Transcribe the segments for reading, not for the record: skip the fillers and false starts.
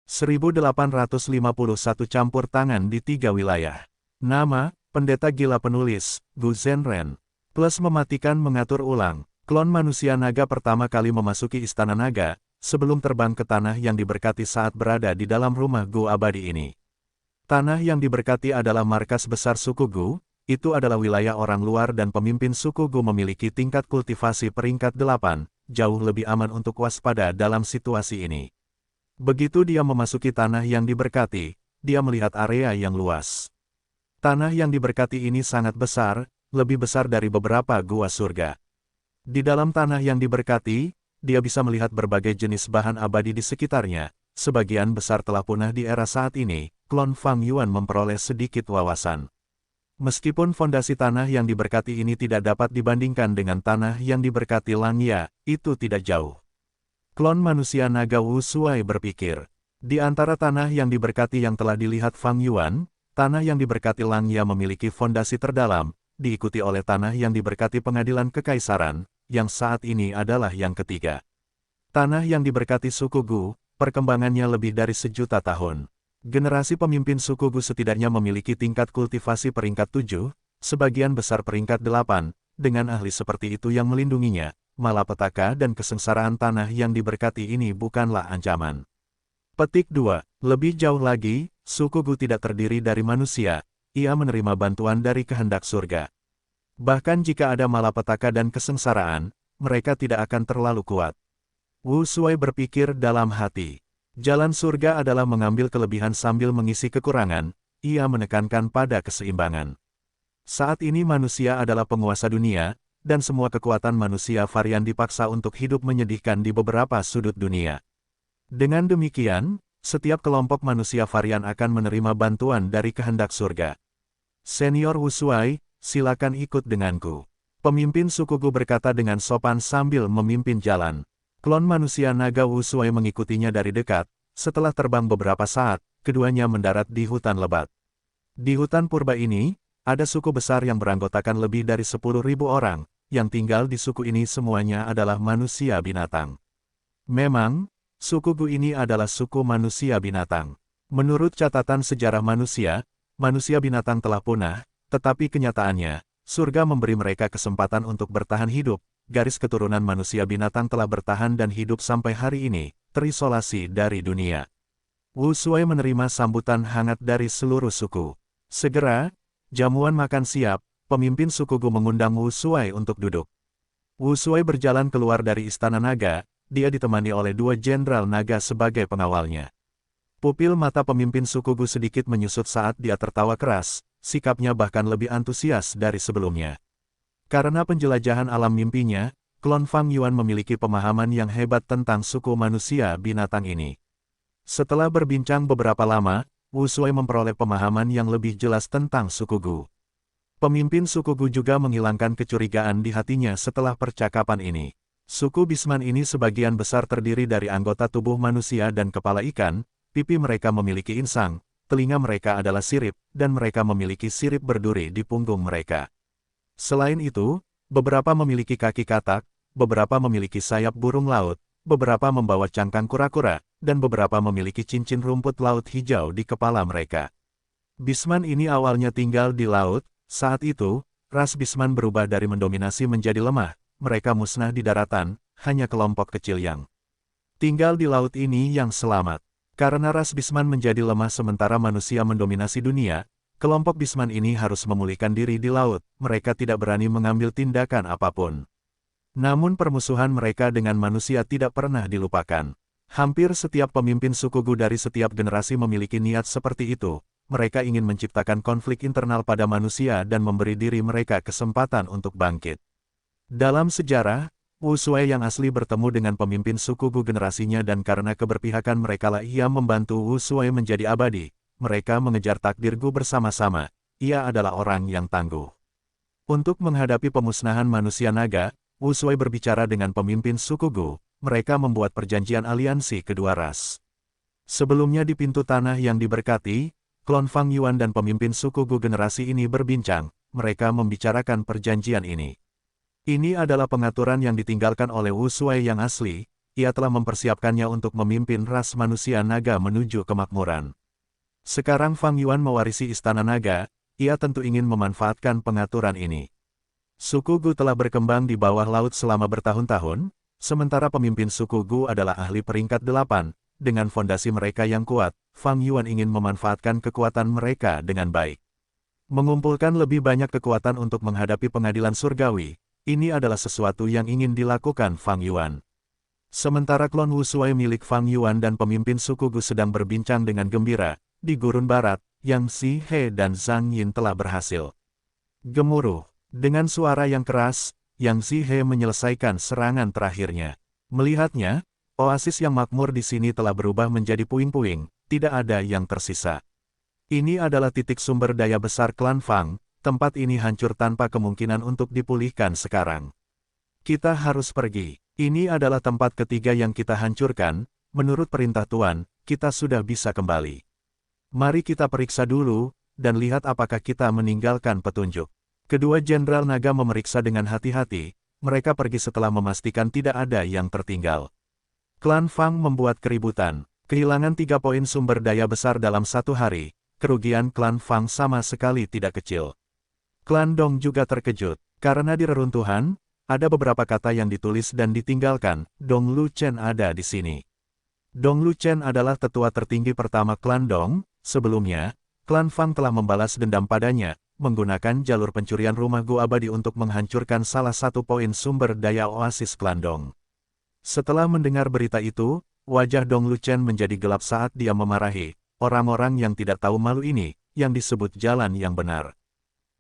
1851 campur tangan di 3 wilayah. Nama, Pendeta Gila Penulis, Gu Zhenren. Plus mematikan mengatur ulang. Klon manusia naga pertama kali memasuki Istana Naga, sebelum terbang ke tanah yang diberkati saat berada di dalam rumah Gu abadi ini. Tanah yang diberkati adalah markas besar suku Gu, itu adalah wilayah orang luar dan pemimpin suku Gu memiliki tingkat kultivasi peringkat 8, jauh lebih aman untuk waspada dalam situasi ini. Begitu dia memasuki tanah yang diberkati, dia melihat area yang luas. Tanah yang diberkati ini sangat besar, lebih besar dari beberapa gua surga. Di dalam tanah yang diberkati, dia bisa melihat berbagai jenis bahan abadi di sekitarnya. Sebagian besar telah punah di era saat ini. Klon Fang Yuan memperoleh sedikit wawasan. Meskipun fondasi tanah yang diberkati ini tidak dapat dibandingkan dengan tanah yang diberkati Langya, itu tidak jauh. Klon manusia naga Wu Shuai berpikir. Di antara tanah yang diberkati yang telah dilihat Fang Yuan, tanah yang diberkati Langya memiliki fondasi terdalam, diikuti oleh tanah yang diberkati pengadilan kekaisaran, yang saat ini adalah yang ketiga. Tanah yang diberkati suku Gu, perkembangannya lebih dari 1.000.000 tahun. Generasi pemimpin suku Gu setidaknya memiliki tingkat kultivasi peringkat 7, sebagian besar peringkat 8, dengan ahli seperti itu yang melindunginya, malapetaka dan kesengsaraan tanah yang diberkati ini bukanlah ancaman. Petik 2. Lebih jauh lagi, suku Gu tidak terdiri dari manusia, ia menerima bantuan dari kehendak surga. Bahkan jika ada malapetaka dan kesengsaraan, mereka tidak akan terlalu kuat. Wu Shuai berpikir dalam hati. Jalan surga adalah mengambil kelebihan sambil mengisi kekurangan, ia menekankan pada keseimbangan. Saat ini manusia adalah penguasa dunia, dan semua kekuatan manusia varian dipaksa untuk hidup menyedihkan di beberapa sudut dunia. Dengan demikian, setiap kelompok manusia varian akan menerima bantuan dari kehendak surga. Senior Wu Shuai, silakan ikut denganku. Pemimpin suku Gu berkata dengan sopan sambil memimpin jalan. Klon manusia naga Wu Shuai mengikutinya dari dekat. Setelah terbang beberapa saat, keduanya mendarat di hutan lebat. Di hutan purba ini, ada suku besar yang beranggotakan lebih dari 10.000 orang, yang tinggal di suku ini semuanya adalah manusia binatang. Memang, suku Gu ini adalah suku manusia binatang. Menurut catatan sejarah manusia binatang telah punah, tetapi kenyataannya, surga memberi mereka kesempatan untuk bertahan hidup. Garis keturunan manusia binatang telah bertahan dan hidup sampai hari ini, terisolasi dari dunia. Wu Shuai menerima sambutan hangat dari seluruh suku. Segera, jamuan makan siap, pemimpin suku Gu mengundang Wu Shuai untuk duduk. Wu Shuai berjalan keluar dari Istana Naga, dia ditemani oleh 2 jenderal naga sebagai pengawalnya. Pupil mata pemimpin suku Gu sedikit menyusut saat dia tertawa keras. Sikapnya bahkan lebih antusias dari sebelumnya. Karena penjelajahan alam mimpinya, klon Fang Yuan memiliki pemahaman yang hebat tentang suku manusia binatang ini. Setelah berbincang beberapa lama, Wu Shuai memperoleh pemahaman yang lebih jelas tentang suku Gu. Pemimpin suku Gu juga menghilangkan kecurigaan di hatinya setelah percakapan ini. Suku Bisman ini sebagian besar terdiri dari anggota tubuh manusia dan kepala ikan, pipi mereka memiliki insang. Telinga mereka adalah sirip, dan mereka memiliki sirip berduri di punggung mereka. Selain itu, beberapa memiliki kaki katak, beberapa memiliki sayap burung laut, beberapa membawa cangkang kura-kura, dan beberapa memiliki cincin rumput laut hijau di kepala mereka. Bisman ini awalnya tinggal di laut, saat itu, ras Bisman berubah dari mendominasi menjadi lemah, mereka musnah di daratan, hanya kelompok kecil yang tinggal di laut ini yang selamat. Karena ras Bisman menjadi lemah sementara manusia mendominasi dunia, kelompok Bisman ini harus memulihkan diri di laut, mereka tidak berani mengambil tindakan apapun. Namun permusuhan mereka dengan manusia tidak pernah dilupakan. Hampir setiap pemimpin suku Gu dari setiap generasi memiliki niat seperti itu, mereka ingin menciptakan konflik internal pada manusia dan memberi diri mereka kesempatan untuk bangkit. Dalam sejarah, Wu Shuai yang asli bertemu dengan pemimpin suku Gu generasinya dan karena keberpihakan merekalah ia membantu Wu Shuai menjadi abadi. Mereka mengejar takdir Gu bersama-sama. Ia adalah orang yang tangguh. Untuk menghadapi pemusnahan manusia naga, Wu Shuai berbicara dengan pemimpin suku Gu. Mereka membuat perjanjian aliansi kedua ras. Sebelumnya di pintu tanah yang diberkati, klon Fang Yuan dan pemimpin suku Gu generasi ini berbincang. Mereka membicarakan perjanjian ini. Ini adalah pengaturan yang ditinggalkan oleh Wu Shuai yang asli, ia telah mempersiapkannya untuk memimpin ras manusia naga menuju kemakmuran. Sekarang Fang Yuan mewarisi Istana Naga, ia tentu ingin memanfaatkan pengaturan ini. Suku Gu telah berkembang di bawah laut selama bertahun-tahun, sementara pemimpin suku Gu adalah ahli peringkat 8, dengan fondasi mereka yang kuat, Fang Yuan ingin memanfaatkan kekuatan mereka dengan baik. Mengumpulkan lebih banyak kekuatan untuk menghadapi pengadilan surgawi, ini adalah sesuatu yang ingin dilakukan Fang Yuan. Sementara klon Wu Shuai milik Fang Yuan dan pemimpin suku Gu sedang berbincang dengan gembira, di gurun barat, Yang Zihe dan Zhang Yin telah berhasil. Gemuruh. Dengan suara yang keras, Yang Zihe menyelesaikan serangan terakhirnya. Melihatnya, oasis yang makmur di sini telah berubah menjadi puing-puing, tidak ada yang tersisa. Ini adalah titik sumber daya besar klan Fang, tempat ini hancur tanpa kemungkinan untuk dipulihkan sekarang. Kita harus pergi. Ini adalah tempat ketiga yang kita hancurkan, menurut perintah Tuan, kita sudah bisa kembali. Mari kita periksa dulu, dan lihat apakah kita meninggalkan petunjuk. Kedua Jenderal Naga memeriksa dengan hati-hati, mereka pergi setelah memastikan tidak ada yang tertinggal. Klan Fang membuat keributan, kehilangan 3 poin sumber daya besar dalam satu hari, kerugian klan Fang sama sekali tidak kecil. Klan Dong juga terkejut, karena di reruntuhan, ada beberapa kata yang ditulis dan ditinggalkan, Dong Lu Chen ada di sini. Dong Lu Chen adalah tetua tertinggi pertama klan Dong. Sebelumnya, klan Fang telah membalas dendam padanya, menggunakan jalur pencurian rumah Gu abadi untuk menghancurkan salah satu poin sumber daya oasis klan Dong. Setelah mendengar berita itu, wajah Dong Lu Chen menjadi gelap saat dia memarahi orang-orang yang tidak tahu malu ini, yang disebut jalan yang benar.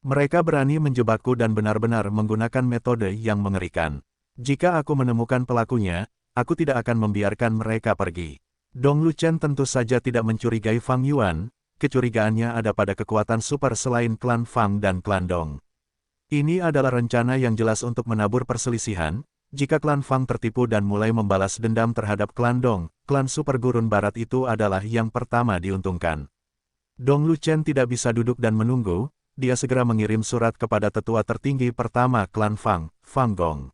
Mereka berani menjebakku dan benar-benar menggunakan metode yang mengerikan. Jika aku menemukan pelakunya, aku tidak akan membiarkan mereka pergi. Dong Lu Chen tentu saja tidak mencurigai Fang Yuan, kecurigaannya ada pada kekuatan super selain klan Fang dan klan Dong. Ini adalah rencana yang jelas untuk menabur perselisihan, jika klan Fang tertipu dan mulai membalas dendam terhadap klan Dong, klan super gurun barat itu adalah yang pertama diuntungkan. Dong Lu Chen tidak bisa duduk dan menunggu, dia segera mengirim surat kepada tetua tertinggi pertama klan Fang, Fang Gong.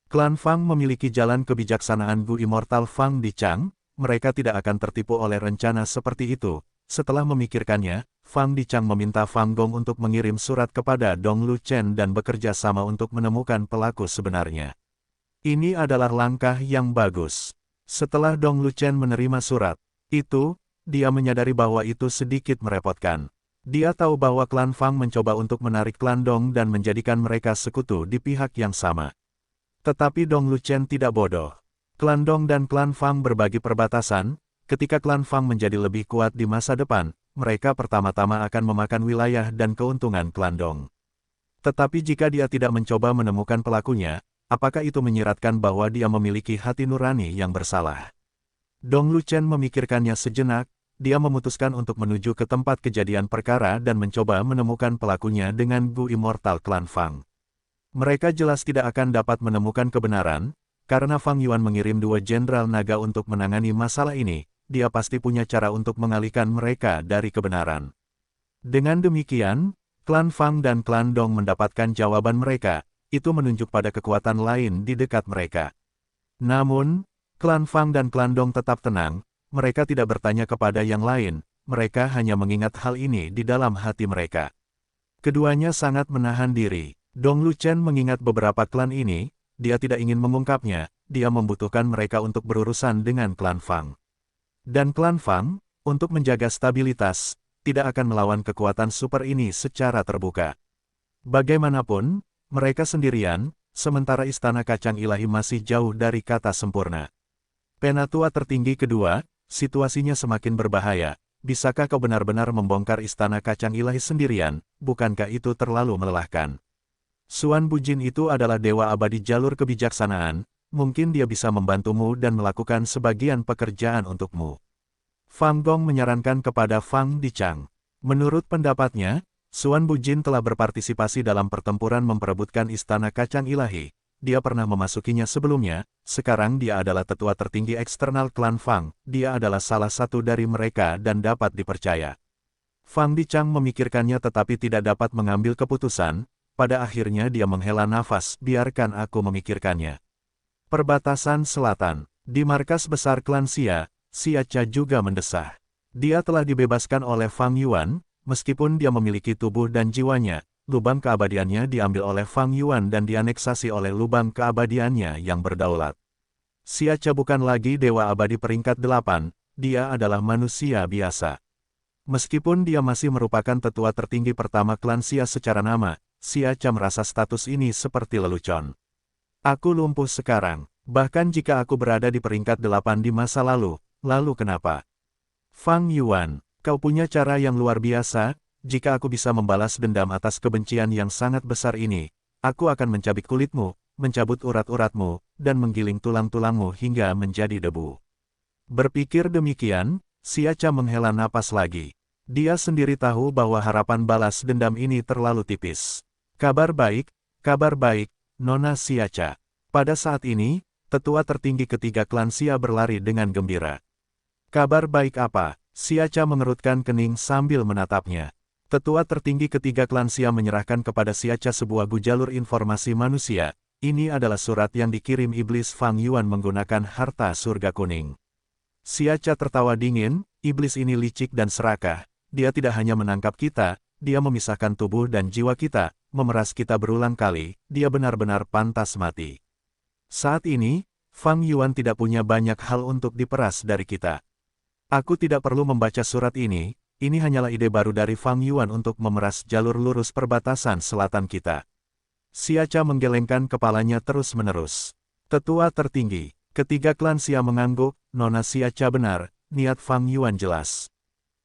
Klan Fang memiliki jalan kebijaksanaan Gu Immortal Fang Dichang. Mereka tidak akan tertipu oleh rencana seperti itu. Setelah memikirkannya, Fang Dichang meminta Fang Gong untuk mengirim surat kepada Dong Lu Chen dan bekerja sama untuk menemukan pelaku sebenarnya. Ini adalah langkah yang bagus. Setelah Dong Lu Chen menerima surat itu, dia menyadari bahwa itu sedikit merepotkan. Dia tahu bahwa klan Fang mencoba untuk menarik klan Dong dan menjadikan mereka sekutu di pihak yang sama. Tetapi Dong Lu Chen tidak bodoh. Klan Dong dan klan Fang berbagi perbatasan, ketika klan Fang menjadi lebih kuat di masa depan, mereka pertama-tama akan memakan wilayah dan keuntungan klan Dong. Tetapi jika dia tidak mencoba menemukan pelakunya, apakah itu menyiratkan bahwa dia memiliki hati nurani yang bersalah? Dong Lu Chen memikirkannya sejenak, dia memutuskan untuk menuju ke tempat kejadian perkara dan mencoba menemukan pelakunya dengan Gu Immortal klan Fang. Mereka jelas tidak akan dapat menemukan kebenaran, karena Fang Yuan mengirim 2 jenderal naga untuk menangani masalah ini, dia pasti punya cara untuk mengalihkan mereka dari kebenaran. Dengan demikian, klan Fang dan klan Dong mendapatkan jawaban mereka, itu menunjuk pada kekuatan lain di dekat mereka. Namun, klan Fang dan klan Dong tetap tenang, mereka tidak bertanya kepada yang lain, mereka hanya mengingat hal ini di dalam hati mereka. Keduanya sangat menahan diri. Dong Lu Chen mengingat beberapa klan ini, dia tidak ingin mengungkapnya, dia membutuhkan mereka untuk berurusan dengan klan Fang. Dan klan Fang, untuk menjaga stabilitas, tidak akan melawan kekuatan super ini secara terbuka. Bagaimanapun, mereka sendirian, sementara Istana Kacang Ilahi masih jauh dari kata sempurna. Penatua tertinggi kedua, situasinya semakin berbahaya, bisakah kau benar-benar membongkar Istana Kacang Ilahi sendirian, bukankah itu terlalu melelahkan? Suan Bujin itu adalah dewa abadi jalur kebijaksanaan, mungkin dia bisa membantumu dan melakukan sebagian pekerjaan untukmu. Fang Gong menyarankan kepada Fang Dichang. Menurut pendapatnya, Suan Bujin telah berpartisipasi dalam pertempuran memperebutkan Istana Kacang Ilahi. Dia pernah memasukinya sebelumnya, sekarang dia adalah tetua tertinggi eksternal klan Fang, dia adalah salah satu dari mereka dan dapat dipercaya. Fang Dichang memikirkannya tetapi tidak dapat mengambil keputusan. Pada akhirnya dia menghela nafas, biarkan aku memikirkannya. Perbatasan Selatan. Di markas besar klan Xia Cha juga mendesah. Dia telah dibebaskan oleh Fang Yuan, meskipun dia memiliki tubuh dan jiwanya, lubang keabadiannya diambil oleh Fang Yuan dan dianeksasi oleh lubang keabadiannya yang berdaulat. Xia Cha bukan lagi dewa abadi peringkat 8, dia adalah manusia biasa. Meskipun dia masih merupakan tetua tertinggi pertama klan Xia secara nama, Xia Cha merasa status ini seperti lelucon. Aku lumpuh sekarang, bahkan jika aku berada di peringkat 8 di masa lalu kenapa? Fang Yuan, kau punya cara yang luar biasa, jika aku bisa membalas dendam atas kebencian yang sangat besar ini, aku akan mencabik kulitmu, mencabut urat-uratmu, dan menggiling tulang-tulangmu hingga menjadi debu. Berpikir demikian, Xia Cha menghela napas lagi. Dia sendiri tahu bahwa harapan balas dendam ini terlalu tipis. Kabar baik, Nona Xia Cha. Pada saat ini, tetua tertinggi ketiga klan Xia berlari dengan gembira. Kabar baik apa? Xia Cha mengerutkan kening sambil menatapnya. Tetua tertinggi ketiga klan Xia menyerahkan kepada Xia Cha sebuah jalur informasi manusia. Ini adalah surat yang dikirim iblis Fang Yuan menggunakan harta surga kuning. Xia Cha tertawa dingin, iblis ini licik dan serakah. Dia tidak hanya menangkap kita, dia memisahkan tubuh dan jiwa kita, memeras kita berulang kali, dia benar-benar pantas mati. Saat ini, Fang Yuan tidak punya banyak hal untuk diperas dari kita. Aku tidak perlu membaca surat ini hanyalah ide baru dari Fang Yuan untuk memeras jalur lurus perbatasan selatan kita. Xia Cha menggelengkan kepalanya terus-menerus. Tetua tertinggi, ketiga klan Xia mengangguk, Nona Xia Cha benar, niat Fang Yuan jelas.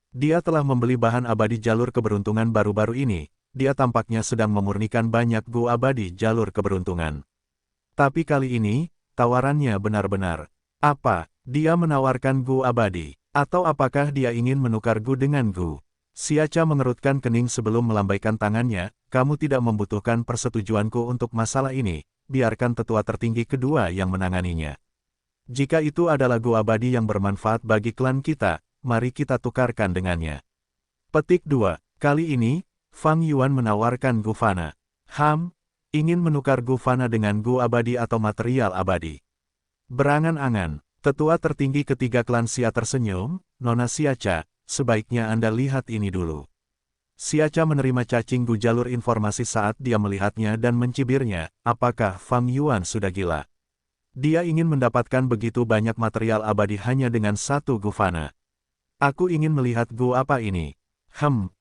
Dia telah membeli bahan abadi jalur keberuntungan baru-baru ini, dia tampaknya sedang memurnikan banyak gu abadi jalur keberuntungan. Tapi kali ini, tawarannya benar-benar. Apa, dia menawarkan gu abadi? Atau apakah dia ingin menukar gu dengan gu? Xia Cha mengerutkan kening sebelum melambaikan tangannya, kamu tidak membutuhkan persetujuanku untuk masalah ini, biarkan tetua tertinggi kedua yang menanganinya. Jika itu adalah gu abadi yang bermanfaat bagi klan kita, mari kita tukarkan dengannya. Petik 2. Kali ini, Fang Yuan menawarkan gu fana. Ingin menukar gu fana dengan gu abadi atau material abadi. Berangan-angan. Tetua tertinggi ketiga klan Xia tersenyum, Nona Xia Cha, sebaiknya Anda lihat ini dulu. Xia Cha menerima cacing gu jalur informasi saat dia melihatnya dan mencibirnya, apakah Fang Yuan sudah gila? Dia ingin mendapatkan begitu banyak material abadi hanya dengan satu gu fana. Aku ingin melihat gu apa ini?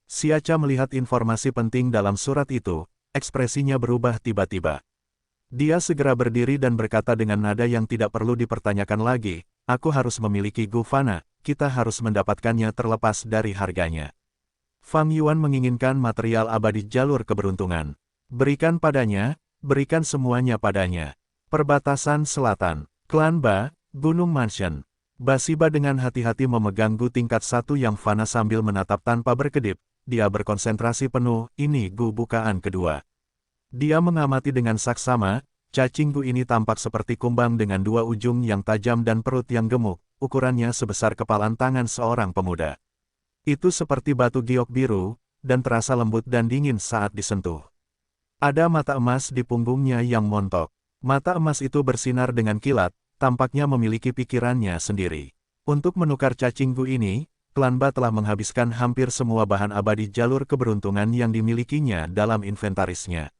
Xia Cha melihat informasi penting dalam surat itu, ekspresinya berubah tiba-tiba. Dia segera berdiri dan berkata dengan nada yang tidak perlu dipertanyakan lagi, aku harus memiliki gu fana, kita harus mendapatkannya terlepas dari harganya. Fang Yuan menginginkan material abadi jalur keberuntungan. Berikan padanya, berikan semuanya padanya. Perbatasan Selatan, Klan Ba, Gunung Mansion. Basiba dengan hati-hati memegang gu tingkat 1 yang fana sambil menatap tanpa berkedip, dia berkonsentrasi penuh, ini gu bukaan kedua. Dia mengamati dengan saksama, cacing gu ini tampak seperti kumbang dengan dua ujung yang tajam dan perut yang gemuk, ukurannya sebesar kepalan tangan seorang pemuda. Itu seperti batu giok biru, dan terasa lembut dan dingin saat disentuh. Ada mata emas di punggungnya yang montok. Mata emas itu bersinar dengan kilat, tampaknya memiliki pikirannya sendiri. Untuk menukar cacing gu ini, Klan Ba telah menghabiskan hampir semua bahan abadi jalur keberuntungan yang dimilikinya dalam inventarisnya.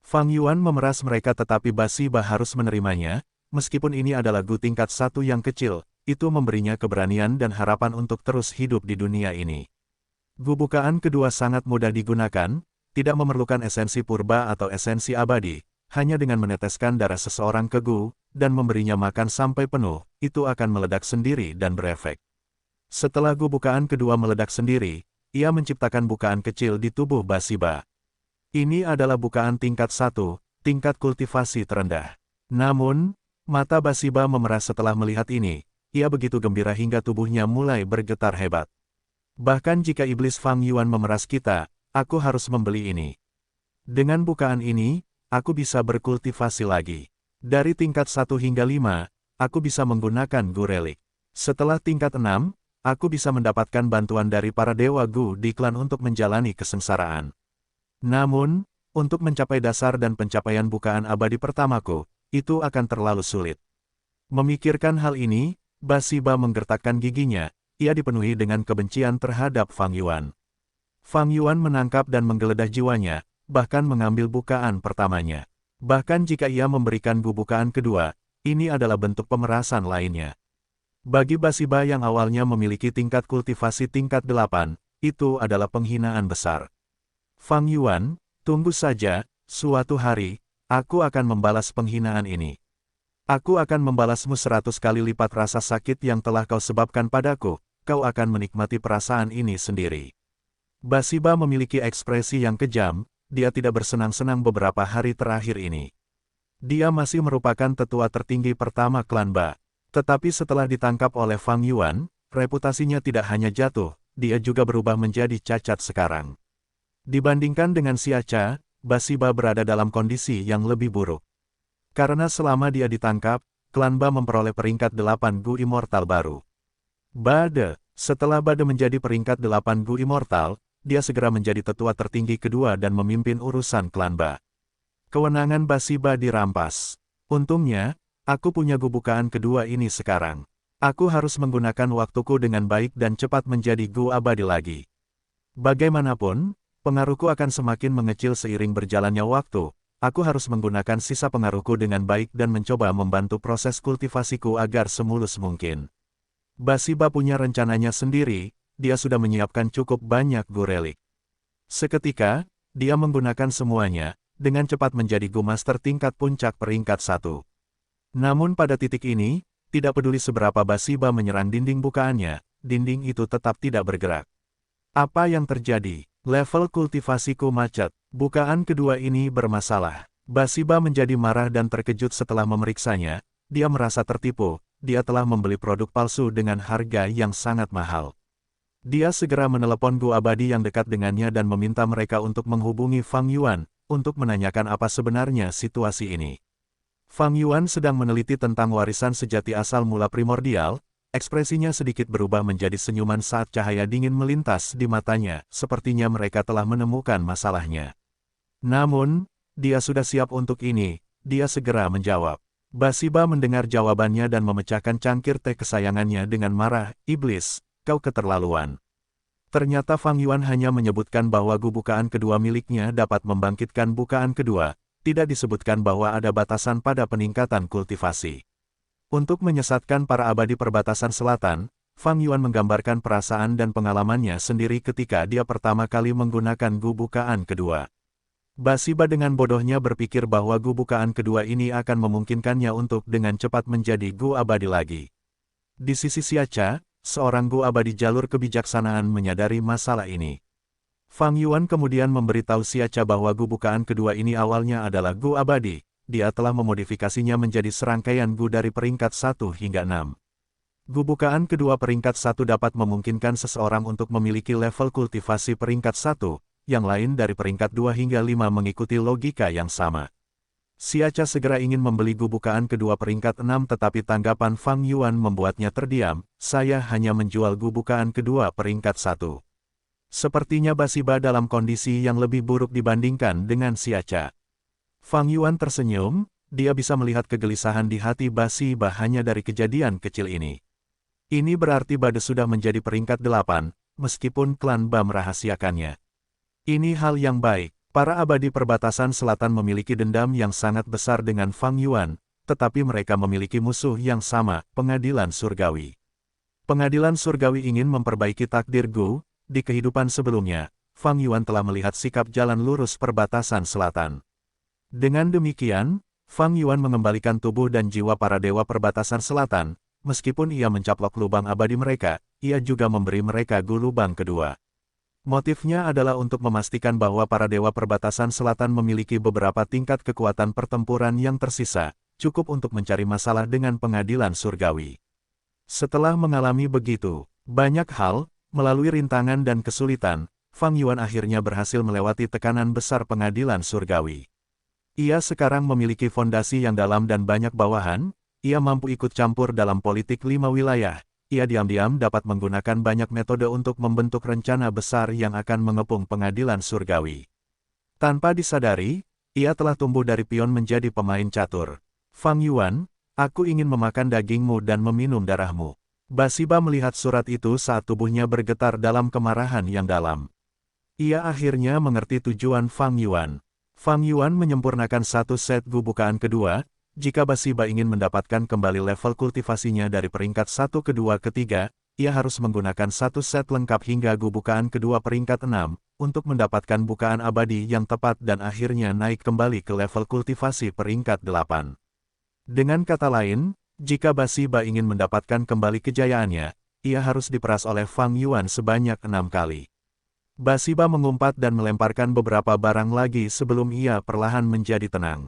Fang Yuan memeras mereka tetapi Basiba harus menerimanya, meskipun ini adalah gu tingkat 1 yang kecil, itu memberinya keberanian dan harapan untuk terus hidup di dunia ini. Gu bukaan kedua sangat mudah digunakan, tidak memerlukan esensi purba atau esensi abadi, hanya dengan meneteskan darah seseorang ke gu, dan memberinya makan sampai penuh, itu akan meledak sendiri dan berefek. Setelah gu bukaan kedua meledak sendiri, ia menciptakan bukaan kecil di tubuh Basiba. Ini adalah bukaan tingkat 1, tingkat kultivasi terendah. Namun, mata Basiba memeras setelah melihat ini, ia begitu gembira hingga tubuhnya mulai bergetar hebat. Bahkan jika iblis Fang Yuan memeras kita, aku harus membeli ini. Dengan bukaan ini, aku bisa berkultivasi lagi. Dari tingkat 1 hingga 5, aku bisa menggunakan gu relik. Setelah tingkat 6, aku bisa mendapatkan bantuan dari para dewa gu di klan untuk menjalani kesengsaraan. Namun, untuk mencapai dasar dan pencapaian bukaan abadi pertamaku, itu akan terlalu sulit. Memikirkan hal ini, Basiba menggertakkan giginya, ia dipenuhi dengan kebencian terhadap Fang Yuan. Fang Yuan menangkap dan menggeledah jiwanya, bahkan mengambil bukaan pertamanya. Bahkan jika ia memberikan bukaan kedua, ini adalah bentuk pemerasan lainnya. Bagi Basiba yang awalnya memiliki tingkat kultivasi tingkat 8, itu adalah penghinaan besar. Fang Yuan, tunggu saja, suatu hari, aku akan membalas penghinaan ini. Aku akan membalasmu 100 kali lipat rasa sakit yang telah kau sebabkan padaku, kau akan menikmati perasaan ini sendiri. Basiba memiliki ekspresi yang kejam, dia tidak bersenang-senang beberapa hari terakhir ini. Dia masih merupakan tetua tertinggi pertama klan Ba. Tetapi setelah ditangkap oleh Fang Yuan, reputasinya tidak hanya jatuh, dia juga berubah menjadi cacat sekarang. Dibandingkan dengan Siacha, Basiba berada dalam kondisi yang lebih buruk. Karena selama dia ditangkap, klan Ba memperoleh peringkat 8 Gu Immortal baru. Bade, setelah Bade menjadi peringkat 8 Gu Immortal, dia segera menjadi tetua tertinggi kedua dan memimpin urusan klan Ba. Kewenangan Basiba dirampas. Untungnya, aku punya bukaan kedua ini sekarang. Aku harus menggunakan waktuku dengan baik dan cepat menjadi Gu abadi lagi. Bagaimanapun, pengaruhku akan semakin mengecil seiring berjalannya waktu. Aku harus menggunakan sisa pengaruhku dengan baik dan mencoba membantu proses kultivasiku agar semulus mungkin. Basiba punya rencananya sendiri, dia sudah menyiapkan cukup banyak Gu relik. Seketika, dia menggunakan semuanya, dengan cepat menjadi Gu Master tingkat puncak peringkat 1. Namun pada titik ini, tidak peduli seberapa Basiba menyerang dinding bukaannya, dinding itu tetap tidak bergerak. Apa yang terjadi? Level kultivasiku macet. Bukaan kedua ini bermasalah. Basiba menjadi marah dan terkejut setelah memeriksanya. Dia merasa tertipu, dia telah membeli produk palsu dengan harga yang sangat mahal. Dia segera menelepon Gu abadi yang dekat dengannya dan meminta mereka untuk menghubungi Fang Yuan, untuk menanyakan apa sebenarnya situasi ini. Fang Yuan sedang meneliti tentang warisan sejati asal mula primordial. Ekspresinya sedikit berubah menjadi senyuman saat cahaya dingin melintas di matanya, sepertinya mereka telah menemukan masalahnya. Namun, dia sudah siap untuk ini, dia segera menjawab. Basiba mendengar jawabannya dan memecahkan cangkir teh kesayangannya dengan marah, "Iblis, kau keterlaluan." Ternyata Fang Yuan hanya menyebutkan bahwa bukaan kedua miliknya dapat membangkitkan bukaan kedua, tidak disebutkan bahwa ada batasan pada peningkatan kultivasi. Untuk menyesatkan para abadi perbatasan selatan, Fang Yuan menggambarkan perasaan dan pengalamannya sendiri ketika dia pertama kali menggunakan bukaan kedua. Basiba dengan bodohnya berpikir bahwa bukaan kedua ini akan memungkinkannya untuk dengan cepat menjadi Gu abadi lagi. Di sisi Siacha, seorang Gu abadi jalur kebijaksanaan menyadari masalah ini. Fang Yuan kemudian memberitahu Siacha bahwa bukaan kedua ini awalnya adalah Gu abadi. Dia telah memodifikasinya menjadi serangkaian Gu dari peringkat 1 hingga 6. Bukaan kedua peringkat 1 dapat memungkinkan seseorang untuk memiliki level kultivasi peringkat 1, yang lain dari peringkat 2 hingga 5 mengikuti logika yang sama. Siacha segera ingin membeli bukaan kedua peringkat 6 tetapi tanggapan Fang Yuan membuatnya terdiam, "Saya hanya menjual bukaan kedua peringkat 1. Sepertinya Basiba dalam kondisi yang lebih buruk dibandingkan dengan Siacha. Fang Yuan tersenyum, dia bisa melihat kegelisahan di hati Basiba hanya dari kejadian kecil ini. Ini berarti Bade sudah menjadi peringkat 8, meskipun klan Ba merahasiakannya. Ini hal yang baik, para abadi perbatasan selatan memiliki dendam yang sangat besar dengan Fang Yuan, tetapi mereka memiliki musuh yang sama, pengadilan surgawi. Pengadilan surgawi ingin memperbaiki takdir Gu, di kehidupan sebelumnya, Fang Yuan telah melihat sikap jalan lurus perbatasan selatan. Dengan demikian, Fang Yuan mengembalikan tubuh dan jiwa para dewa perbatasan selatan, meskipun ia mencaplok lubang abadi mereka, ia juga memberi mereka lubang kedua. Motifnya adalah untuk memastikan bahwa para dewa perbatasan selatan memiliki beberapa tingkat kekuatan pertempuran yang tersisa, cukup untuk mencari masalah dengan pengadilan surgawi. Setelah mengalami begitu banyak hal, melalui rintangan dan kesulitan, Fang Yuan akhirnya berhasil melewati tekanan besar pengadilan surgawi. Ia sekarang memiliki fondasi yang dalam dan banyak bawahan, ia mampu ikut campur dalam politik 5 wilayah, ia diam-diam dapat menggunakan banyak metode untuk membentuk rencana besar yang akan mengepung pengadilan surgawi. Tanpa disadari, ia telah tumbuh dari pion menjadi pemain catur. Fang Yuan, Aku ingin memakan dagingmu dan meminum darahmu. Basiba melihat surat itu saat tubuhnya bergetar dalam kemarahan yang dalam. Ia akhirnya mengerti tujuan Fang Yuan. Fang Yuan menyempurnakan satu set gu bukaan kedua, jika Basiba ingin mendapatkan kembali level kultivasinya dari peringkat 1 kedua ketiga, ia harus menggunakan satu set lengkap hingga gu bukaan kedua peringkat 6, untuk mendapatkan bukaan abadi yang tepat dan akhirnya naik kembali ke level kultivasi peringkat 8. Dengan kata lain, jika Basiba ingin mendapatkan kembali kejayaannya, ia harus diperas oleh Fang Yuan sebanyak 6 kali. Basiba mengumpat dan melemparkan beberapa barang lagi sebelum ia perlahan menjadi tenang.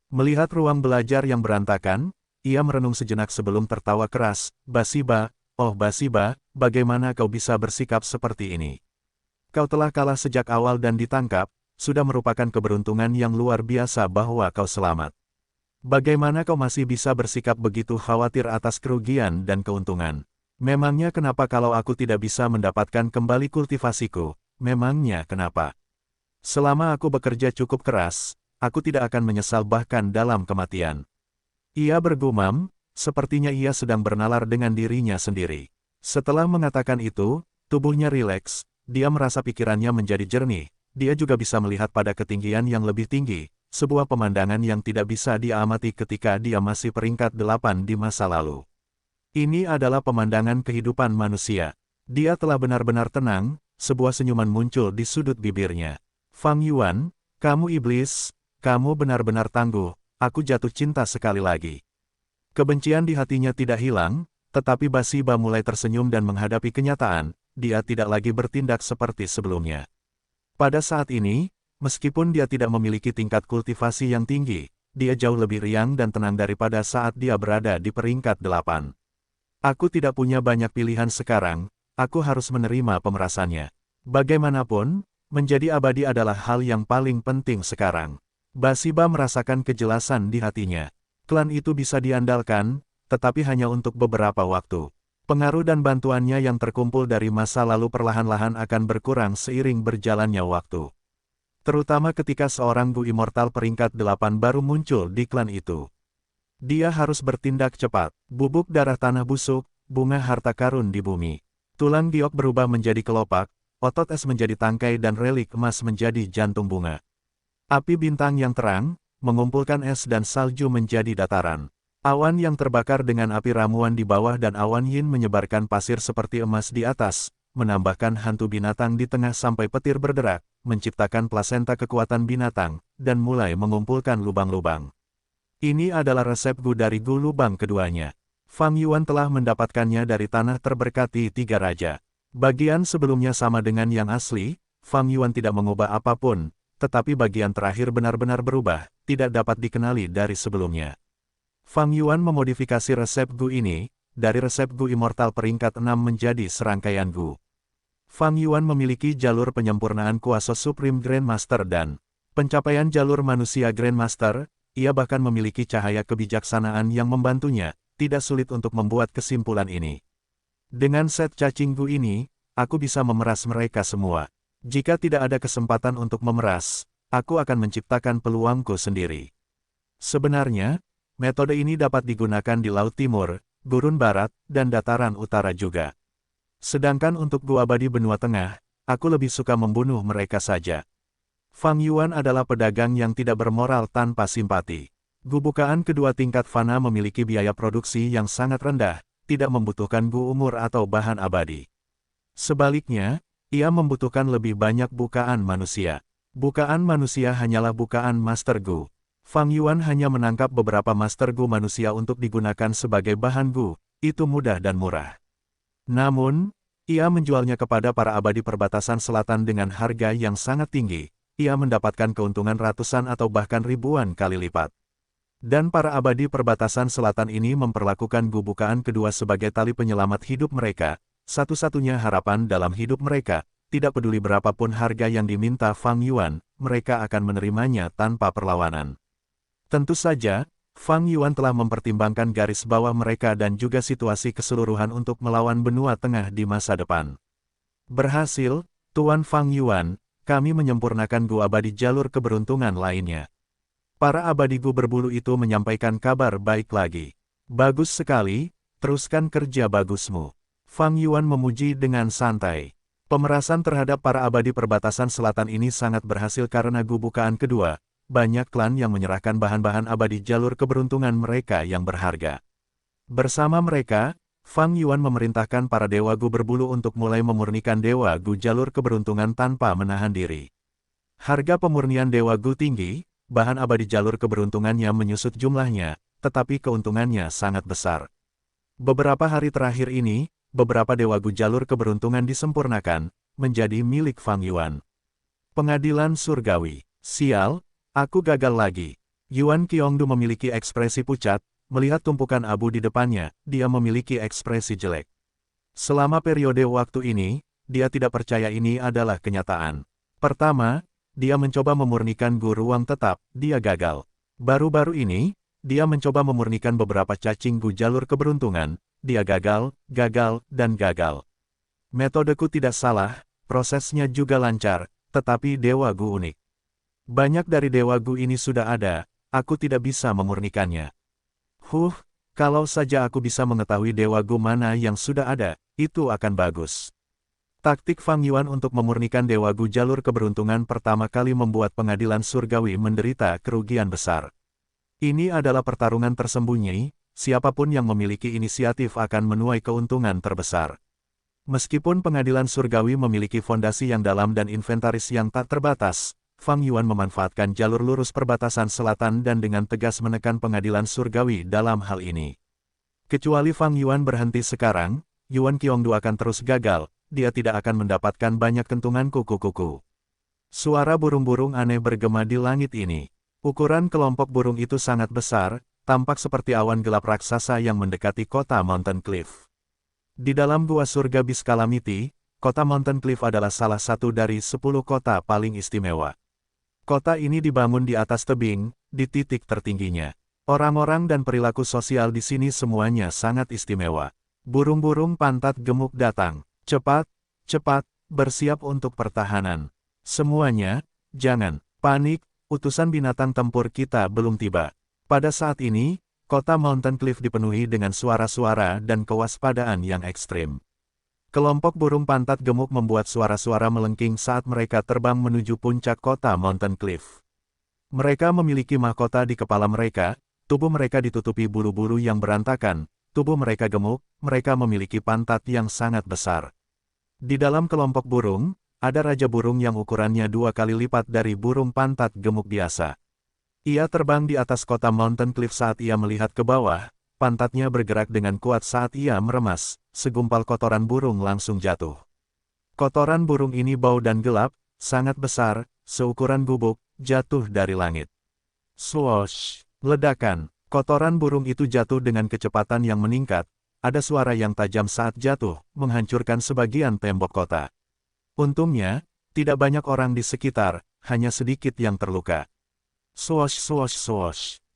Melihat ruang belajar yang berantakan, ia merenung sejenak sebelum tertawa keras. Basiba, oh Basiba, bagaimana kau bisa bersikap seperti ini? Kau telah kalah sejak awal dan ditangkap, sudah merupakan keberuntungan yang luar biasa bahwa kau selamat. Bagaimana kau masih bisa bersikap begitu khawatir atas kerugian dan keuntungan? Memangnya kenapa kalau aku tidak bisa mendapatkan kembali kultivasiku? Memangnya kenapa? Selama aku bekerja cukup keras, aku tidak akan menyesal bahkan dalam kematian. Ia bergumam, sepertinya ia sedang bernalar dengan dirinya sendiri. Setelah mengatakan itu, tubuhnya rileks, dia merasa pikirannya menjadi jernih, dia juga bisa melihat pada ketinggian yang lebih tinggi, sebuah pemandangan yang tidak bisa dia amati ketika dia masih peringkat 8 di masa lalu. Ini adalah pemandangan kehidupan manusia. Dia telah benar-benar tenang, sebuah senyuman muncul di sudut bibirnya. Fang Yuan, kamu iblis, kamu benar-benar tangguh, aku jatuh cinta sekali lagi. Kebencian di hatinya tidak hilang, tetapi Basiba mulai tersenyum dan menghadapi kenyataan, dia tidak lagi bertindak seperti sebelumnya. Pada saat ini, meskipun dia tidak memiliki tingkat kultivasi yang tinggi, dia jauh lebih riang dan tenang daripada saat dia berada di peringkat 8. Aku tidak punya banyak pilihan sekarang, aku harus menerima pemerasannya. Bagaimanapun, menjadi abadi adalah hal yang paling penting sekarang. Basiba merasakan kejelasan di hatinya. Klan itu bisa diandalkan, tetapi hanya untuk beberapa waktu. Pengaruh dan bantuannya yang terkumpul dari masa lalu perlahan-lahan akan berkurang seiring berjalannya waktu. Terutama ketika seorang Gu Immortal peringkat 8 baru muncul di klan itu. Dia harus bertindak cepat. Bubuk darah tanah busuk, bunga harta karun di bumi. Tulang giok berubah menjadi kelopak, otot es menjadi tangkai dan relik emas menjadi jantung bunga. Api bintang yang terang, mengumpulkan es dan salju menjadi dataran. Awan yang terbakar dengan api ramuan di bawah dan awan yin menyebarkan pasir seperti emas di atas, menambahkan hantu binatang di tengah sampai petir berderak, menciptakan plasenta kekuatan binatang, dan mulai mengumpulkan lubang-lubang. Ini adalah resep Gu dari Gu lubang keduanya. Fang Yuan telah mendapatkannya dari tanah terberkati 3 raja. Bagian sebelumnya sama dengan yang asli, Fang Yuan tidak mengubah apapun, tetapi bagian terakhir benar-benar berubah, tidak dapat dikenali dari sebelumnya. Fang Yuan memodifikasi resep Gu ini, dari resep Gu Immortal peringkat 6 menjadi serangkaian Gu. Fang Yuan memiliki jalur penyempurnaan kuasa Supreme Grandmaster dan pencapaian jalur manusia Grandmaster, ia bahkan memiliki cahaya kebijaksanaan yang membantunya, tidak sulit untuk membuat kesimpulan ini. Dengan set cacing Gu ini, aku bisa memeras mereka semua. Jika tidak ada kesempatan untuk memeras, aku akan menciptakan peluangku sendiri. Sebenarnya, metode ini dapat digunakan di Laut Timur, Gurun Barat, dan Dataran Utara juga. Sedangkan untuk Gu Abadi Benua Tengah, aku lebih suka membunuh mereka saja. Fang Yuan adalah pedagang yang tidak bermoral tanpa simpati. Gu bukaan kedua tingkat fana memiliki biaya produksi yang sangat rendah, tidak membutuhkan Gu umur atau bahan abadi. Sebaliknya, ia membutuhkan lebih banyak bukaan manusia. Bukaan manusia hanyalah bukaan Master Gu. Fang Yuan hanya menangkap beberapa Master Gu manusia untuk digunakan sebagai bahan Gu, itu mudah dan murah. Namun, ia menjualnya kepada para abadi perbatasan selatan dengan harga yang sangat tinggi, ia mendapatkan keuntungan ratusan atau bahkan ribuan kali lipat. Dan para abadi perbatasan selatan ini memperlakukan Gu bukaan kedua sebagai tali penyelamat hidup mereka, satu-satunya harapan dalam hidup mereka, tidak peduli berapapun harga yang diminta Fang Yuan, mereka akan menerimanya tanpa perlawanan. Tentu saja, Fang Yuan telah mempertimbangkan garis bawah mereka dan juga situasi keseluruhan untuk melawan benua tengah di masa depan. Berhasil, Tuan Fang Yuan, kami menyempurnakan Gu abadi jalur keberuntungan lainnya. Para abadi Gu berbulu itu menyampaikan kabar baik lagi. Bagus sekali, teruskan kerja bagusmu. Fang Yuan memuji dengan santai. Pemerasan terhadap para abadi perbatasan selatan ini sangat berhasil karena gubukaan kedua. Banyak klan yang menyerahkan bahan-bahan abadi jalur keberuntungan mereka yang berharga. Bersama mereka, Fang Yuan memerintahkan para Dewa Gu berbulu untuk mulai memurnikan Dewa Gu jalur keberuntungan tanpa menahan diri. Harga pemurnian Dewa Gu tinggi, bahan abadi jalur keberuntungannya menyusut jumlahnya, tetapi keuntungannya sangat besar. Beberapa hari terakhir ini, beberapa Dewa Gu jalur keberuntungan disempurnakan, menjadi milik Fang Yuan. Pengadilan Surgawi. Sial, aku gagal lagi. Yuan Qiongdu memiliki ekspresi pucat, melihat tumpukan abu di depannya, dia memiliki ekspresi jelek. Selama periode waktu ini, dia tidak percaya ini adalah kenyataan. Pertama, dia mencoba memurnikan Gu ruang tetap, dia gagal. Baru-baru ini, dia mencoba memurnikan beberapa cacing Gu jalur keberuntungan, dia gagal, dan gagal. Metodeku tidak salah, prosesnya juga lancar, tetapi Dewa Gu unik. Banyak dari Dewa Gu ini sudah ada, aku tidak bisa memurnikannya. Kalau saja aku bisa mengetahui Dewa Gu mana yang sudah ada, itu akan bagus. Taktik Fang Yuan untuk memurnikan Dewa Gu jalur keberuntungan pertama kali membuat pengadilan surgawi menderita kerugian besar. Ini adalah pertarungan tersembunyi, siapapun yang memiliki inisiatif akan menuai keuntungan terbesar. Meskipun pengadilan surgawi memiliki fondasi yang dalam dan inventaris yang tak terbatas, Fang Yuan memanfaatkan jalur lurus perbatasan selatan dan dengan tegas menekan pengadilan surgawi dalam hal ini. Kecuali Fang Yuan berhenti sekarang, Yuan Qiongdu akan terus gagal, dia tidak akan mendapatkan banyak kentungan kuku-kuku. Suara burung-burung aneh bergema di langit ini. Ukuran kelompok burung itu sangat besar, tampak seperti awan gelap raksasa yang mendekati kota Mountain Cliff. Di dalam gua surga Beast Calamity, kota Mountain Cliff adalah salah satu dari 10 kota paling istimewa. Kota ini dibangun di atas tebing, di titik tertingginya. Orang-orang dan perilaku sosial di sini semuanya sangat istimewa. Burung-burung pantat gemuk datang. Cepat, bersiap untuk pertahanan. Semuanya, jangan panik, utusan binatang tempur kita belum tiba. Pada saat ini, kota Mountain Cliff dipenuhi dengan suara-suara dan kewaspadaan yang ekstrim. Kelompok burung pantat gemuk membuat suara-suara melengking saat mereka terbang menuju puncak kota Mountain Cliff. Mereka memiliki mahkota di kepala mereka, tubuh mereka ditutupi bulu-bulu yang berantakan, tubuh mereka gemuk, mereka memiliki pantat yang sangat besar. Di dalam kelompok burung, ada raja burung yang ukurannya 2 kali lipat dari burung pantat gemuk biasa. Ia terbang di atas kota Mountain Cliff saat ia melihat ke bawah, pantatnya bergerak dengan kuat saat ia meremas, segumpal kotoran burung langsung jatuh. Kotoran burung ini bau dan gelap, sangat besar, seukuran gubuk, jatuh dari langit. Swoosh! Ledakan! Kotoran burung itu jatuh dengan kecepatan yang meningkat, ada suara yang tajam saat jatuh, menghancurkan sebagian tembok kota. Untungnya, tidak banyak orang di sekitar, hanya sedikit yang terluka. Swoosh!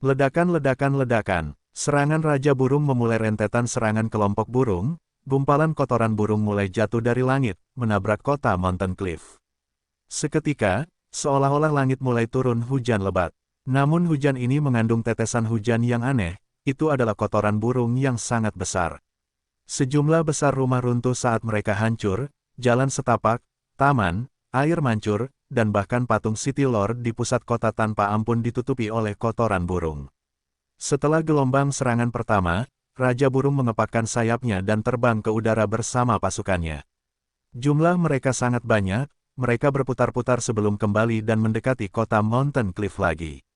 Ledakan! Serangan Raja Burung memulai rentetan serangan kelompok burung, gumpalan kotoran burung mulai jatuh dari langit, menabrak kota Mountain Cliff. Seketika, seolah-olah langit mulai turun hujan lebat. Namun hujan ini mengandung tetesan hujan yang aneh, itu adalah kotoran burung yang sangat besar. Sejumlah besar rumah runtuh saat mereka hancur, jalan setapak, taman, air mancur, dan bahkan patung City Lord di pusat kota tanpa ampun ditutupi oleh kotoran burung. Setelah gelombang serangan pertama, Raja Burung mengepakkan sayapnya dan terbang ke udara bersama pasukannya. Jumlah mereka sangat banyak, mereka berputar-putar sebelum kembali dan mendekati kota Mountain Cliff lagi.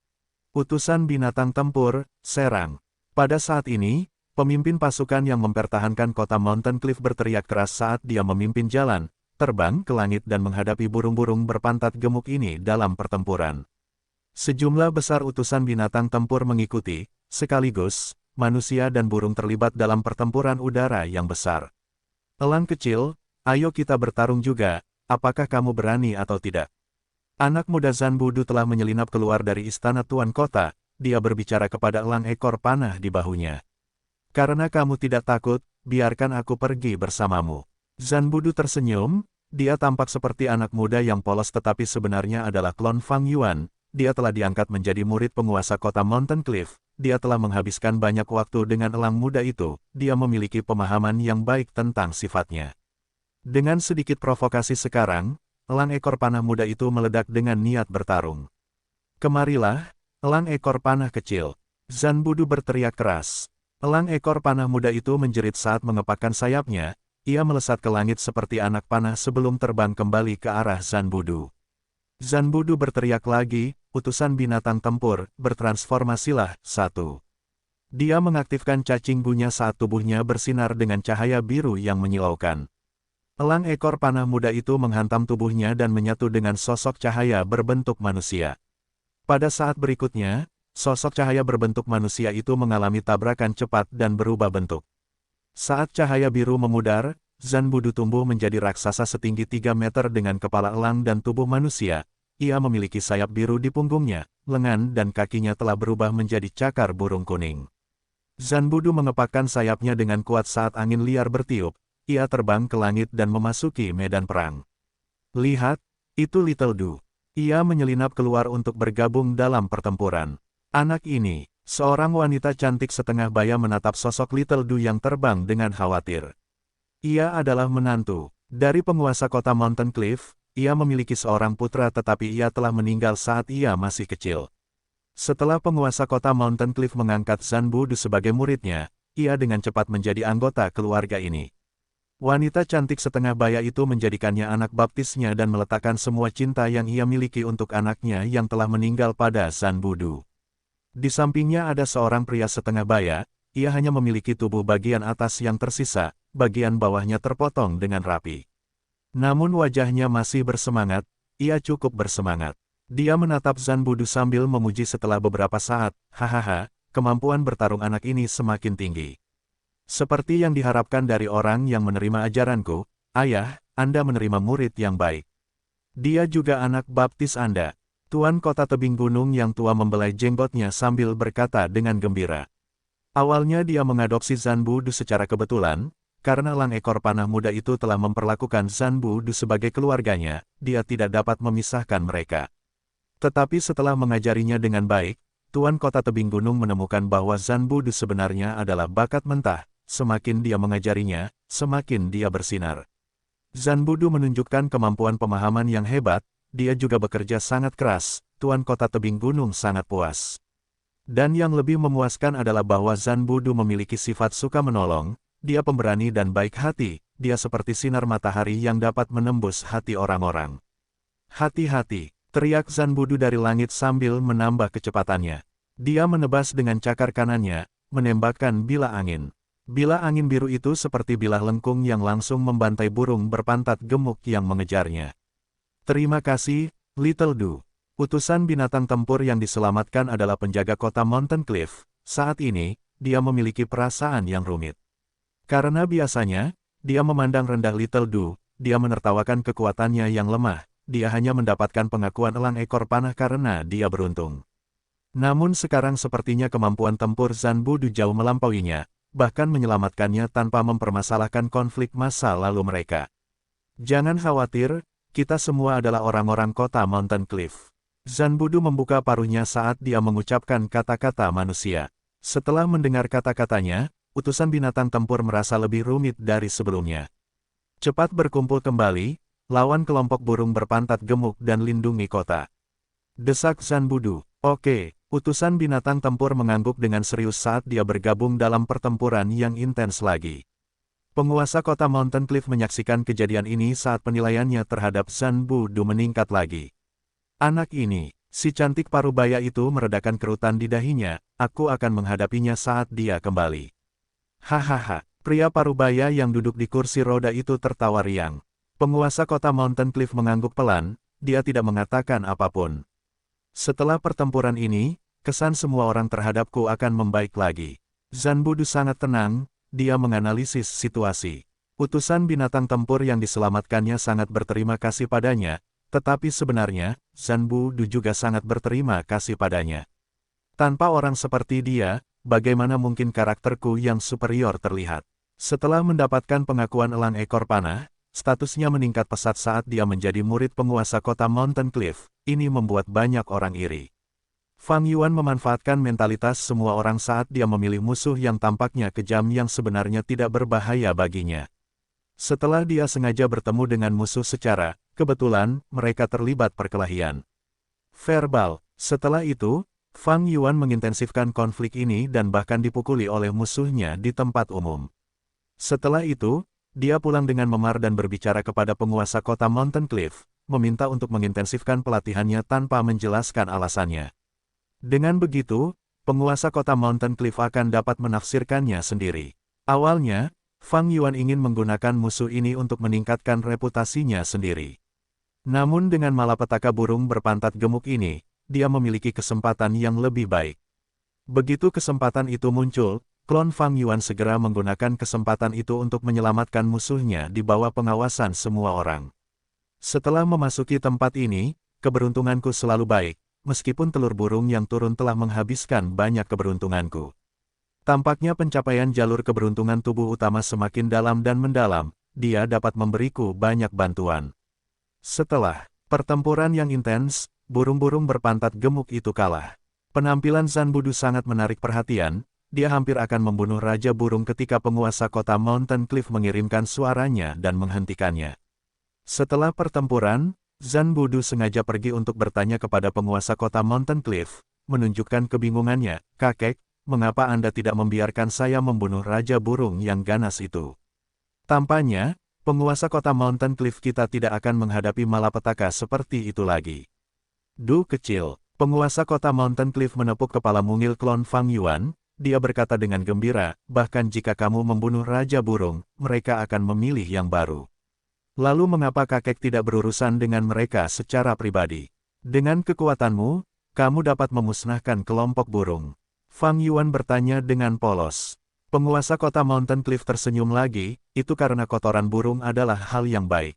Utusan binatang tempur, serang. Pada saat ini, pemimpin pasukan yang mempertahankan kota Mountain Cliff berteriak keras saat dia memimpin jalan, terbang ke langit dan menghadapi burung-burung berpantat gemuk ini dalam pertempuran. Sejumlah besar utusan binatang tempur mengikuti, sekaligus, manusia dan burung terlibat dalam pertempuran udara yang besar. Elang kecil, ayo kita bertarung juga, apakah kamu berani atau tidak? Anak muda Zanbudu telah menyelinap keluar dari istana tuan kota, dia berbicara kepada elang ekor panah di bahunya. Karena kamu tidak takut, biarkan aku pergi bersamamu. Zanbudu tersenyum, dia tampak seperti anak muda yang polos tetapi sebenarnya adalah klon Fang Yuan. dia telah diangkat menjadi murid penguasa kota Mountain Cliff. Dia telah menghabiskan banyak waktu dengan elang muda itu, dia memiliki pemahaman yang baik tentang sifatnya. Dengan sedikit provokasi sekarang, elang ekor panah muda itu meledak dengan niat bertarung. Kemarilah, elang ekor panah kecil. Zanbudu berteriak keras. Elang ekor panah muda itu menjerit saat mengepakkan sayapnya, ia melesat ke langit seperti anak panah sebelum terbang kembali ke arah Zanbudu. Zanbudu berteriak lagi, utusan binatang tempur, bertransformasilah, 1. Dia mengaktifkan cacing bunya saat tubuhnya bersinar dengan cahaya biru yang menyilaukan. Elang ekor panah muda itu menghantam tubuhnya dan menyatu dengan sosok cahaya berbentuk manusia. Pada saat berikutnya, sosok cahaya berbentuk manusia itu mengalami tabrakan cepat dan berubah bentuk. Saat cahaya biru memudar, Zanbudu tumbuh menjadi raksasa setinggi 3 meter dengan kepala elang dan tubuh manusia. Ia memiliki sayap biru di punggungnya, lengan dan kakinya telah berubah menjadi cakar burung kuning. Zanbudu mengepakkan sayapnya dengan kuat saat angin liar bertiup. Ia terbang ke langit dan memasuki medan perang. Lihat, itu Little Du. Ia menyelinap keluar untuk bergabung dalam pertempuran. Anak ini, seorang wanita cantik setengah baya menatap sosok Little Du yang terbang dengan khawatir. Ia adalah menantu dari penguasa kota Mountain Cliff. Ia memiliki seorang putra tetapi ia telah meninggal saat ia masih kecil. Setelah penguasa kota Mountain Cliff mengangkat Zanbudu sebagai muridnya, ia dengan cepat menjadi anggota keluarga ini. Wanita cantik setengah baya itu menjadikannya anak baptisnya dan meletakkan semua cinta yang ia miliki untuk anaknya yang telah meninggal pada Zanbudu. Di sampingnya ada seorang pria setengah baya, ia hanya memiliki tubuh bagian atas yang tersisa, bagian bawahnya terpotong dengan rapi. Namun wajahnya masih bersemangat, ia cukup bersemangat. Dia menatap Zanbudu sambil memuji setelah beberapa saat, hahaha, kemampuan bertarung anak ini semakin tinggi. Seperti yang diharapkan dari orang yang menerima ajaranku, ayah, Anda menerima murid yang baik. Dia juga anak baptis Anda. Tuan kota tebing gunung yang tua membelai jenggotnya sambil berkata dengan gembira. Awalnya dia mengadopsi Zanbudu secara kebetulan, karena elang ekor panah muda itu telah memperlakukan Zanbudu sebagai keluarganya, dia tidak dapat memisahkan mereka. Tetapi setelah mengajarinya dengan baik, Tuan kota tebing gunung menemukan bahwa Zanbudu sebenarnya adalah bakat mentah. Semakin dia mengajarinya, semakin dia bersinar. Zanbudu menunjukkan kemampuan pemahaman yang hebat, dia juga bekerja sangat keras, Tuan kota tebing gunung sangat puas. Dan yang lebih memuaskan adalah bahwa Zanbudu memiliki sifat suka menolong, dia pemberani dan baik hati, dia seperti sinar matahari yang dapat menembus hati orang-orang. Hati-hati, teriak Zanbudu dari langit sambil menambah kecepatannya. Dia menebas dengan cakar kanannya, menembakkan bilah angin. Bilah angin biru itu seperti bilah lengkung yang langsung membantai burung berpantat gemuk yang mengejarnya. Terima kasih, Little Du. Utusan binatang tempur yang diselamatkan adalah penjaga kota Mountain Cliff. Saat ini, dia memiliki perasaan yang rumit. Karena biasanya, dia memandang rendah Little Du, dia menertawakan kekuatannya yang lemah, dia hanya mendapatkan pengakuan elang ekor panah karena dia beruntung. Namun sekarang sepertinya kemampuan tempur Zanbudu jauh melampauinya, bahkan menyelamatkannya tanpa mempermasalahkan konflik masa lalu mereka. Jangan khawatir, kita semua adalah orang-orang kota Mountain Cliff. Zanbudu membuka paruhnya saat dia mengucapkan kata-kata manusia. Setelah mendengar kata-katanya, utusan binatang tempur merasa lebih rumit dari sebelumnya. Cepat berkumpul kembali, lawan kelompok burung berpantat gemuk dan lindungi kota. Desak Zanbudu. Oke. Utusan binatang tempur mengangguk dengan serius saat dia bergabung dalam pertempuran yang intens lagi. Penguasa kota Mountain Cliff menyaksikan kejadian ini saat penilaiannya terhadap Zanbudu meningkat lagi. Anak ini, si cantik parubaya itu meredakan kerutan di dahinya, aku akan menghadapinya saat dia kembali. Hahaha, pria parubaya yang duduk di kursi roda itu tertawa riang. Penguasa kota Mountain Cliff mengangguk pelan, dia tidak mengatakan apapun. Setelah pertempuran ini, kesan semua orang terhadapku akan membaik lagi. Zanbudu sangat tenang, dia menganalisis situasi. Utusan binatang tempur yang diselamatkannya sangat berterima kasih padanya, tetapi sebenarnya, Zanbudu juga sangat berterima kasih padanya. Tanpa orang seperti dia, bagaimana mungkin karakterku yang superior terlihat? Setelah mendapatkan pengakuan elang ekor panah, statusnya meningkat pesat saat dia menjadi murid penguasa kota Mountain Cliff. Ini membuat banyak orang iri. Fang Yuan memanfaatkan mentalitas semua orang saat dia memilih musuh yang tampaknya kejam yang sebenarnya tidak berbahaya baginya. Setelah dia sengaja bertemu dengan musuh secara kebetulan, mereka terlibat perkelahian verbal. Setelah itu, Fang Yuan mengintensifkan konflik ini dan bahkan dipukuli oleh musuhnya di tempat umum. Setelah itu, dia pulang dengan memar dan berbicara kepada penguasa kota Mountain Cliff, meminta untuk mengintensifkan pelatihannya tanpa menjelaskan alasannya. Dengan begitu, penguasa kota Mountain Cliff akan dapat menafsirkannya sendiri. Awalnya, Fang Yuan ingin menggunakan musuh ini untuk meningkatkan reputasinya sendiri. Namun dengan malapetaka burung berpantat gemuk ini, dia memiliki kesempatan yang lebih baik. Begitu kesempatan itu muncul, klon Fang Yuan segera menggunakan kesempatan itu untuk menyelamatkan musuhnya di bawah pengawasan semua orang. Setelah memasuki tempat ini, keberuntunganku selalu baik, meskipun telur burung yang turun telah menghabiskan banyak keberuntunganku. Tampaknya pencapaian jalur keberuntungan tubuh utama semakin dalam dan mendalam, dia dapat memberiku banyak bantuan. Setelah pertempuran yang intens, burung-burung berpantat gemuk itu kalah. Penampilan Zhan Budu sangat menarik perhatian, dia hampir akan membunuh Raja Burung ketika penguasa kota Mountain Cliff mengirimkan suaranya dan menghentikannya. Setelah pertempuran, Zhan Budu sengaja pergi untuk bertanya kepada penguasa kota Mountain Cliff, menunjukkan kebingungannya, "Kakek, mengapa Anda tidak membiarkan saya membunuh Raja Burung yang ganas itu?" Tampaknya, penguasa kota Mountain Cliff kita tidak akan menghadapi malapetaka seperti itu lagi. Du kecil, penguasa kota Mountain Cliff menepuk kepala mungil klon Fang Yuan, dia berkata dengan gembira, bahkan jika kamu membunuh Raja Burung, mereka akan memilih yang baru. Lalu mengapa kakek tidak berurusan dengan mereka secara pribadi? Dengan kekuatanmu, kamu dapat memusnahkan kelompok burung. Fang Yuan bertanya dengan polos. Penguasa kota Mountain Cliff tersenyum lagi, itu karena kotoran burung adalah hal yang baik.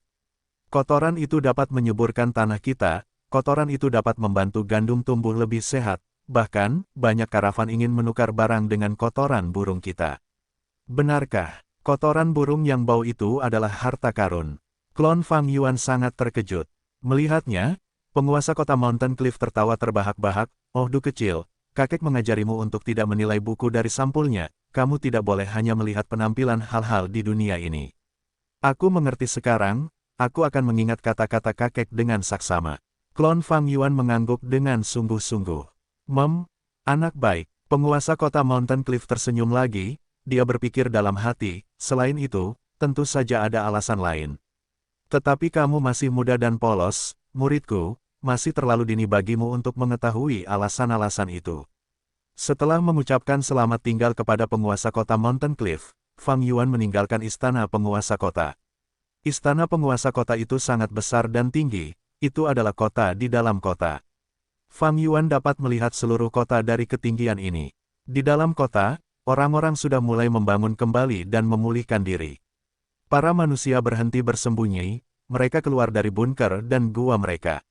Kotoran itu dapat menyuburkan tanah kita, kotoran itu dapat membantu gandum tumbuh lebih sehat, bahkan, banyak karavan ingin menukar barang dengan kotoran burung kita. Benarkah, kotoran burung yang bau itu adalah harta karun? Klon Fang Yuan sangat terkejut. Melihatnya, penguasa kota Mountain Cliff tertawa terbahak-bahak, "Oh Du kecil, kakek mengajarimu untuk tidak menilai buku dari sampulnya, kamu tidak boleh hanya melihat penampilan hal-hal di dunia ini." Aku mengerti sekarang, aku akan mengingat kata-kata kakek dengan saksama. Klon Fang Yuan mengangguk dengan sungguh-sungguh. Anak baik." Penguasa kota Mountain Cliff tersenyum lagi, dia berpikir dalam hati, selain itu, tentu saja ada alasan lain. Tetapi kamu masih muda dan polos, muridku, masih terlalu dini bagimu untuk mengetahui alasan-alasan itu. Setelah mengucapkan selamat tinggal kepada penguasa kota Mountain Cliff, Fang Yuan meninggalkan istana penguasa kota. Istana penguasa kota itu sangat besar dan tinggi. Itu adalah kota di dalam kota. Fang Yuan dapat melihat seluruh kota dari ketinggian ini. Di dalam kota, orang-orang sudah mulai membangun kembali dan memulihkan diri. Para manusia berhenti bersembunyi, mereka keluar dari bunker dan gua mereka.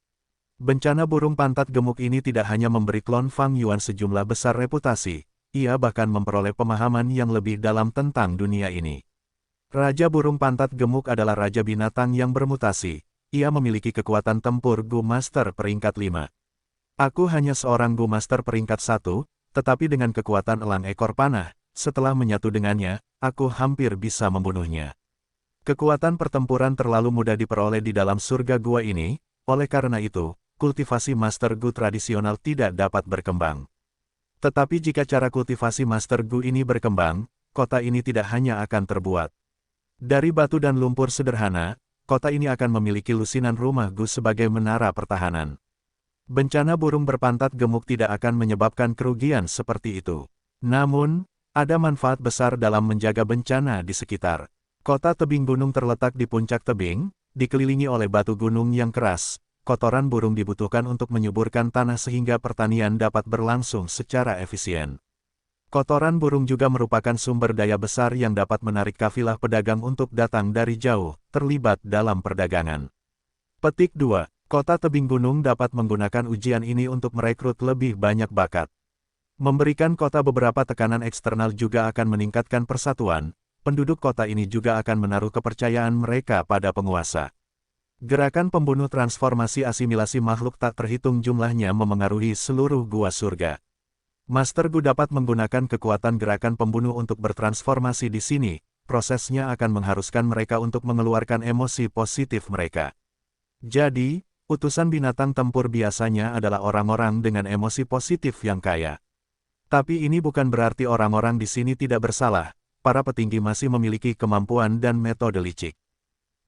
Bencana burung pantat gemuk ini tidak hanya memberi klon Fang Yuan sejumlah besar reputasi, ia bahkan memperoleh pemahaman yang lebih dalam tentang dunia ini. Raja burung pantat gemuk adalah raja binatang yang bermutasi. Ia memiliki kekuatan tempur Gu Master peringkat 5. Aku hanya seorang Gu Master peringkat 1, tetapi dengan kekuatan elang ekor panah, setelah menyatu dengannya, aku hampir bisa membunuhnya. Kekuatan pertempuran terlalu mudah diperoleh di dalam surga gua ini, oleh karena itu, kultivasi Master Gu tradisional tidak dapat berkembang. Tetapi jika cara kultivasi Master Gu ini berkembang, kota ini tidak hanya akan terbuat dari batu dan lumpur sederhana, kota ini akan memiliki lusinan rumah Gu sebagai menara pertahanan. Bencana burung berpantat gemuk tidak akan menyebabkan kerugian seperti itu. Namun, ada manfaat besar dalam menjaga bencana di sekitar. Kota tebing gunung terletak di puncak tebing, dikelilingi oleh batu gunung yang keras. Kotoran burung dibutuhkan untuk menyuburkan tanah sehingga pertanian dapat berlangsung secara efisien. Kotoran burung juga merupakan sumber daya besar yang dapat menarik kafilah pedagang untuk datang dari jauh, terlibat dalam perdagangan. Petik 2. Kota tebing gunung dapat menggunakan ujian ini untuk merekrut lebih banyak bakat. Memberikan kota beberapa tekanan eksternal juga akan meningkatkan persatuan, penduduk kota ini juga akan menaruh kepercayaan mereka pada penguasa. Gerakan pembunuh transformasi asimilasi makhluk tak terhitung jumlahnya memengaruhi seluruh gua surga. Master Gu dapat menggunakan kekuatan gerakan pembunuh untuk bertransformasi di sini. Prosesnya akan mengharuskan mereka untuk mengeluarkan emosi positif mereka. Jadi, utusan binatang tempur biasanya adalah orang-orang dengan emosi positif yang kaya. Tapi ini bukan berarti orang-orang di sini tidak bersalah, para petinggi masih memiliki kemampuan dan metode licik.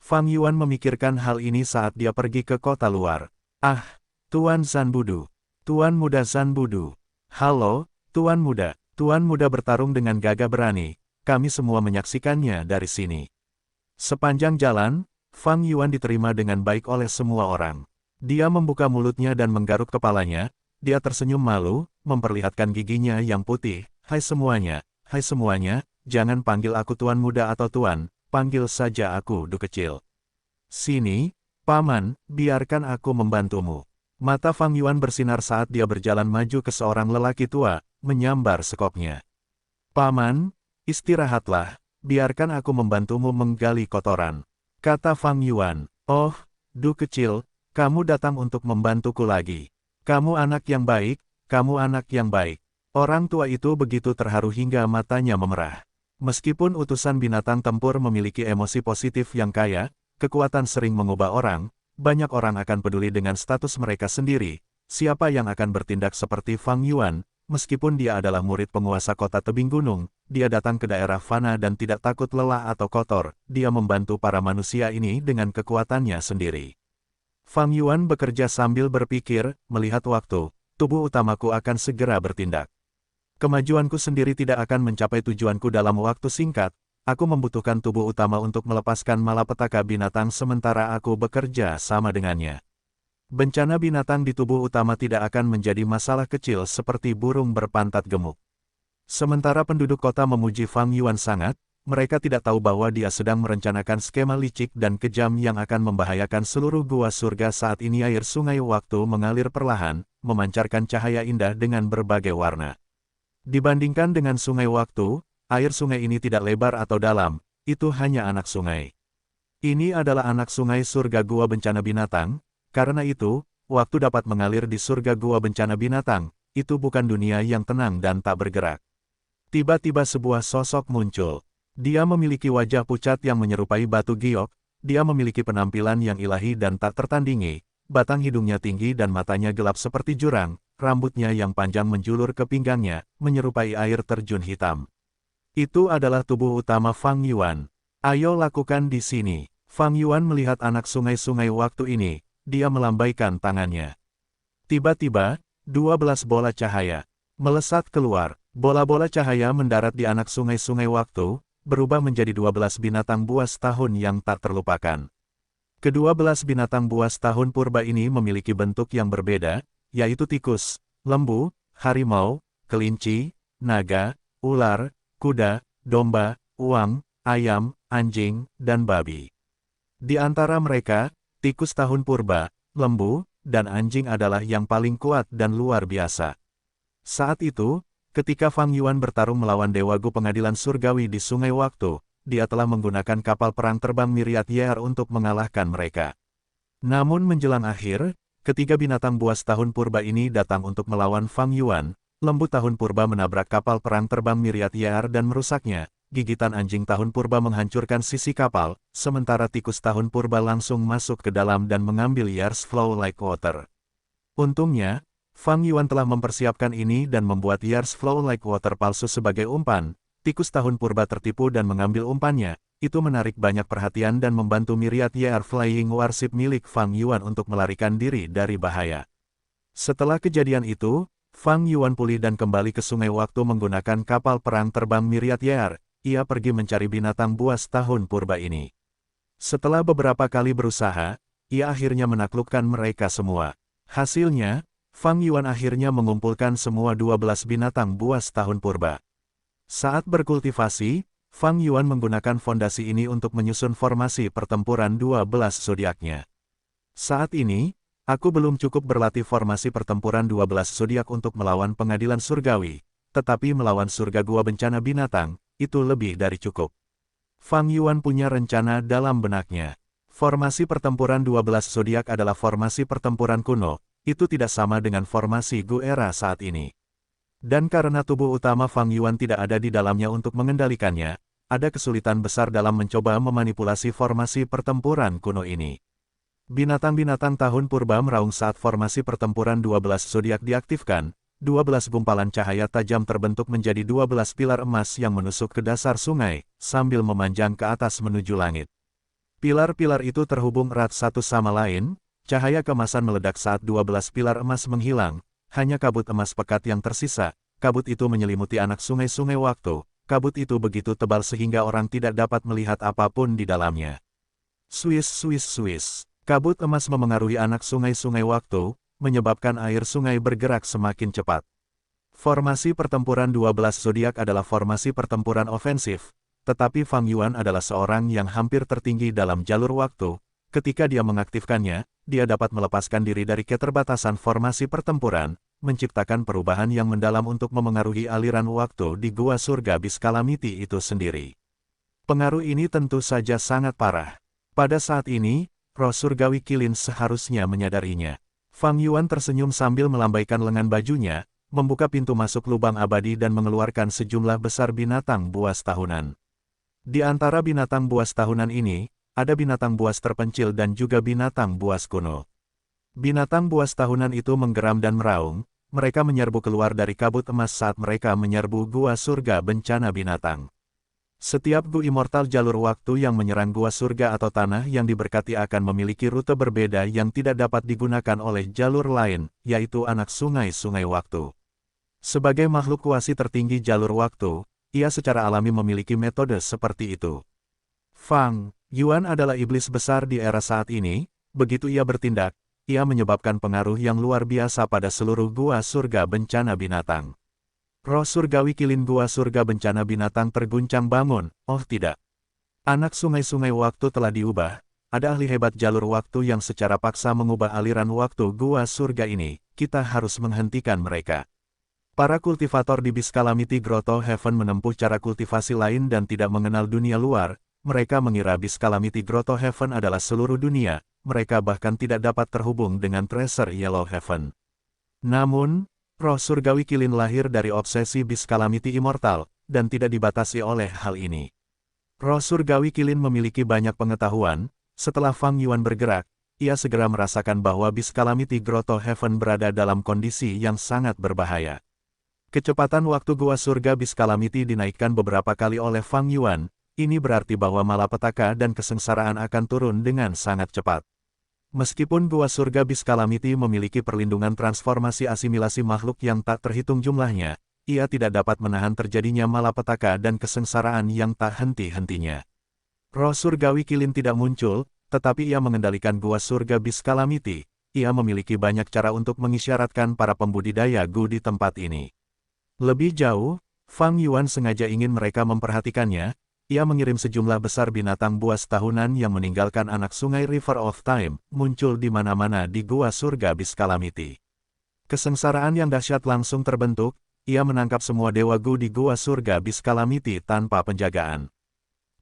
Fang Yuan memikirkan hal ini saat dia pergi ke kota luar. Ah, Tuan Zanbudu. Tuan Muda Zanbudu. Halo, Tuan Muda. Tuan Muda bertarung dengan gagah berani. Kami semua menyaksikannya dari sini. Sepanjang jalan, Fang Yuan diterima dengan baik oleh semua orang. Dia membuka mulutnya dan menggaruk kepalanya. Dia tersenyum malu, memperlihatkan giginya yang putih. Hai semuanya, jangan panggil aku Tuan Muda atau Tuan, panggil saja aku Du Kecil. Sini, Paman, biarkan aku membantumu. Mata Fang Yuan bersinar saat dia berjalan maju ke seorang lelaki tua, menyambar sekopnya. Paman, istirahatlah, biarkan aku membantumu menggali kotoran. Kata Fang Yuan. Oh, Du Kecil, kamu datang untuk membantuku lagi. Kamu anak yang baik, kamu anak yang baik. Orang tua itu begitu terharu hingga matanya memerah. Meskipun utusan binatang tempur memiliki emosi positif yang kaya, kekuatan sering mengubah orang, banyak orang akan peduli dengan status mereka sendiri. Siapa yang akan bertindak seperti Fang Yuan, meskipun dia adalah murid penguasa kota tebing gunung, dia datang ke daerah fana dan tidak takut lelah atau kotor, dia membantu para manusia ini dengan kekuatannya sendiri. Fang Yuan bekerja sambil berpikir, melihat waktu, tubuh utamaku akan segera bertindak. Kemajuanku sendiri tidak akan mencapai tujuanku dalam waktu singkat, aku membutuhkan tubuh utama untuk melepaskan malapetaka binatang sementara aku bekerja sama dengannya. Bencana binatang di tubuh utama tidak akan menjadi masalah kecil seperti burung berpantat gemuk. Sementara penduduk kota memuji Fang Yuan sangat, mereka tidak tahu bahwa dia sedang merencanakan skema licik dan kejam yang akan membahayakan seluruh gua surga saat ini. Air sungai waktu mengalir perlahan, memancarkan cahaya indah dengan berbagai warna. Dibandingkan dengan sungai waktu, air sungai ini tidak lebar atau dalam, itu hanya anak sungai. Ini adalah anak sungai surga gua bencana binatang, karena itu, waktu dapat mengalir di surga gua bencana binatang, itu bukan dunia yang tenang dan tak bergerak. Tiba-tiba sebuah sosok muncul. Dia memiliki wajah pucat yang menyerupai batu giok, dia memiliki penampilan yang ilahi dan tak tertandingi, batang hidungnya tinggi dan matanya gelap seperti jurang, rambutnya yang panjang menjulur ke pinggangnya, menyerupai air terjun hitam. Itu adalah tubuh utama Fang Yuan. Ayo lakukan di sini. Fang Yuan melihat anak sungai-sungai waktu ini, dia melambaikan tangannya. Tiba-tiba, 12 bola cahaya melesat keluar. Bola-bola cahaya mendarat di anak sungai-sungai waktu, berubah menjadi 12 binatang buas tahun yang tak terlupakan. Ke-12 binatang buas tahun purba ini memiliki bentuk yang berbeda, yaitu tikus, lembu, harimau, kelinci, naga, ular, kuda, domba, uang, ayam, anjing, dan babi. Di antara mereka, tikus tahun purba, lembu, dan anjing adalah yang paling kuat dan luar biasa. Saat itu, ketika Fang Yuan bertarung melawan Dewa Gu Pengadilan Surgawi di Sungai Waktu, dia telah menggunakan kapal perang terbang Myriad Year untuk mengalahkan mereka. Namun menjelang akhir, ketiga binatang buas tahun purba ini datang untuk melawan Fang Yuan, lembu tahun purba menabrak kapal perang terbang Myriad Year dan merusaknya, gigitan anjing tahun purba menghancurkan sisi kapal, sementara tikus tahun purba langsung masuk ke dalam dan mengambil Year's Flow Like Water. Untungnya, Fang Yuan telah mempersiapkan ini dan membuat Year's Flow Like Water palsu sebagai umpan. Tikus tahun purba tertipu dan mengambil umpannya. Itu menarik banyak perhatian dan membantu Myriad Year Flying Warship milik Fang Yuan untuk melarikan diri dari bahaya. Setelah kejadian itu, Fang Yuan pulih dan kembali ke sungai waktu menggunakan kapal perang terbang Myriad Year. Ia pergi mencari binatang buas tahun purba ini. Setelah beberapa kali berusaha, ia akhirnya menaklukkan mereka semua. Hasilnya, Fang Yuan akhirnya mengumpulkan semua 12 binatang buas tahun purba. Saat berkultivasi, Fang Yuan menggunakan fondasi ini untuk menyusun formasi pertempuran 12 zodiaknya. Saat ini, aku belum cukup berlatih formasi pertempuran 12 zodiak untuk melawan pengadilan surgawi, tetapi melawan surga gua bencana binatang, itu lebih dari cukup. Fang Yuan punya rencana dalam benaknya. Formasi pertempuran 12 zodiak adalah formasi pertempuran kuno, itu tidak sama dengan formasi Gu era saat ini. Dan karena tubuh utama Fang Yuan tidak ada di dalamnya untuk mengendalikannya, ada kesulitan besar dalam mencoba memanipulasi formasi pertempuran kuno ini. Binatang-binatang tahun purba meraung saat formasi pertempuran 12 zodiak diaktifkan, 12 gumpalan cahaya tajam terbentuk menjadi 12 pilar emas yang menusuk ke dasar sungai, sambil memanjang ke atas menuju langit. Pilar-pilar itu terhubung erat satu sama lain, cahaya kemasan meledak saat 12 pilar emas menghilang, hanya kabut emas pekat yang tersisa, kabut itu menyelimuti anak sungai-sungai waktu, kabut itu begitu tebal sehingga orang tidak dapat melihat apapun di dalamnya. Swiss, Swiss, Swiss. Kabut emas memengaruhi anak sungai-sungai waktu, menyebabkan air sungai bergerak semakin cepat. Formasi pertempuran 12 zodiak adalah formasi pertempuran ofensif, tetapi Fang Yuan adalah seorang yang hampir tertinggi dalam jalur waktu. Ketika dia mengaktifkannya, dia dapat melepaskan diri dari keterbatasan formasi pertempuran, menciptakan perubahan yang mendalam untuk memengaruhi aliran waktu di Gua Surga Beast Calamity itu sendiri. Pengaruh ini tentu saja sangat parah. Pada saat ini, roh surgawi Qilin seharusnya menyadarinya. Fang Yuan tersenyum sambil melambaikan lengan bajunya, membuka pintu masuk lubang abadi dan mengeluarkan sejumlah besar binatang buas tahunan. Di antara binatang buas tahunan ini, ada binatang buas terpencil dan juga binatang buas kuno. Binatang buas tahunan itu menggeram dan meraung, mereka menyerbu keluar dari kabut emas saat mereka menyerbu Gua Surga Bencana Binatang. Setiap Gu Immortal jalur waktu yang menyerang Gua Surga atau tanah yang diberkati akan memiliki rute berbeda yang tidak dapat digunakan oleh jalur lain, yaitu anak sungai-sungai waktu. Sebagai makhluk kuasi tertinggi jalur waktu, ia secara alami memiliki metode seperti itu. Fang Yuan adalah iblis besar di era saat ini, begitu ia bertindak, ia menyebabkan pengaruh yang luar biasa pada seluruh Gua Surga Bencana Binatang. Roh surgawi Qilin Gua Surga Bencana Binatang terguncang bangun, oh tidak. Anak sungai-sungai waktu telah diubah, ada ahli hebat jalur waktu yang secara paksa mengubah aliran waktu Gua Surga ini, kita harus menghentikan mereka. Para kultivator di Beast Calamity Grotto Heaven menempuh cara kultivasi lain dan tidak mengenal dunia luar, mereka mengira Beast Calamity Grotto Heaven adalah seluruh dunia, mereka bahkan tidak dapat terhubung dengan Treasure Yellow Heaven. Namun, roh surgawi Qilin lahir dari obsesi Beast Calamity Immortal, dan tidak dibatasi oleh hal ini. Roh surgawi Qilin memiliki banyak pengetahuan, setelah Fang Yuan bergerak, ia segera merasakan bahwa Beast Calamity Grotto Heaven berada dalam kondisi yang sangat berbahaya. Kecepatan waktu Gua Surga Beast Calamity dinaikkan beberapa kali oleh Fang Yuan, ini berarti bahwa malapetaka dan kesengsaraan akan turun dengan sangat cepat. Meskipun Gua Surga Beast Calamity memiliki perlindungan transformasi asimilasi makhluk yang tak terhitung jumlahnya, ia tidak dapat menahan terjadinya malapetaka dan kesengsaraan yang tak henti-hentinya. Roh surgawi Qilin tidak muncul, tetapi ia mengendalikan Gua Surga Beast Calamity. Ia memiliki banyak cara untuk mengisyaratkan para pembudidaya Gu di tempat ini. Lebih jauh, Fang Yuan sengaja ingin mereka memperhatikannya. Ia mengirim sejumlah besar binatang buas tahunan yang meninggalkan anak sungai River of Time, muncul di mana-mana di Gua Surga Beast Calamity. Kesengsaraan yang dahsyat langsung terbentuk, ia menangkap semua dewa Gu di Gua Surga Beast Calamity tanpa penjagaan.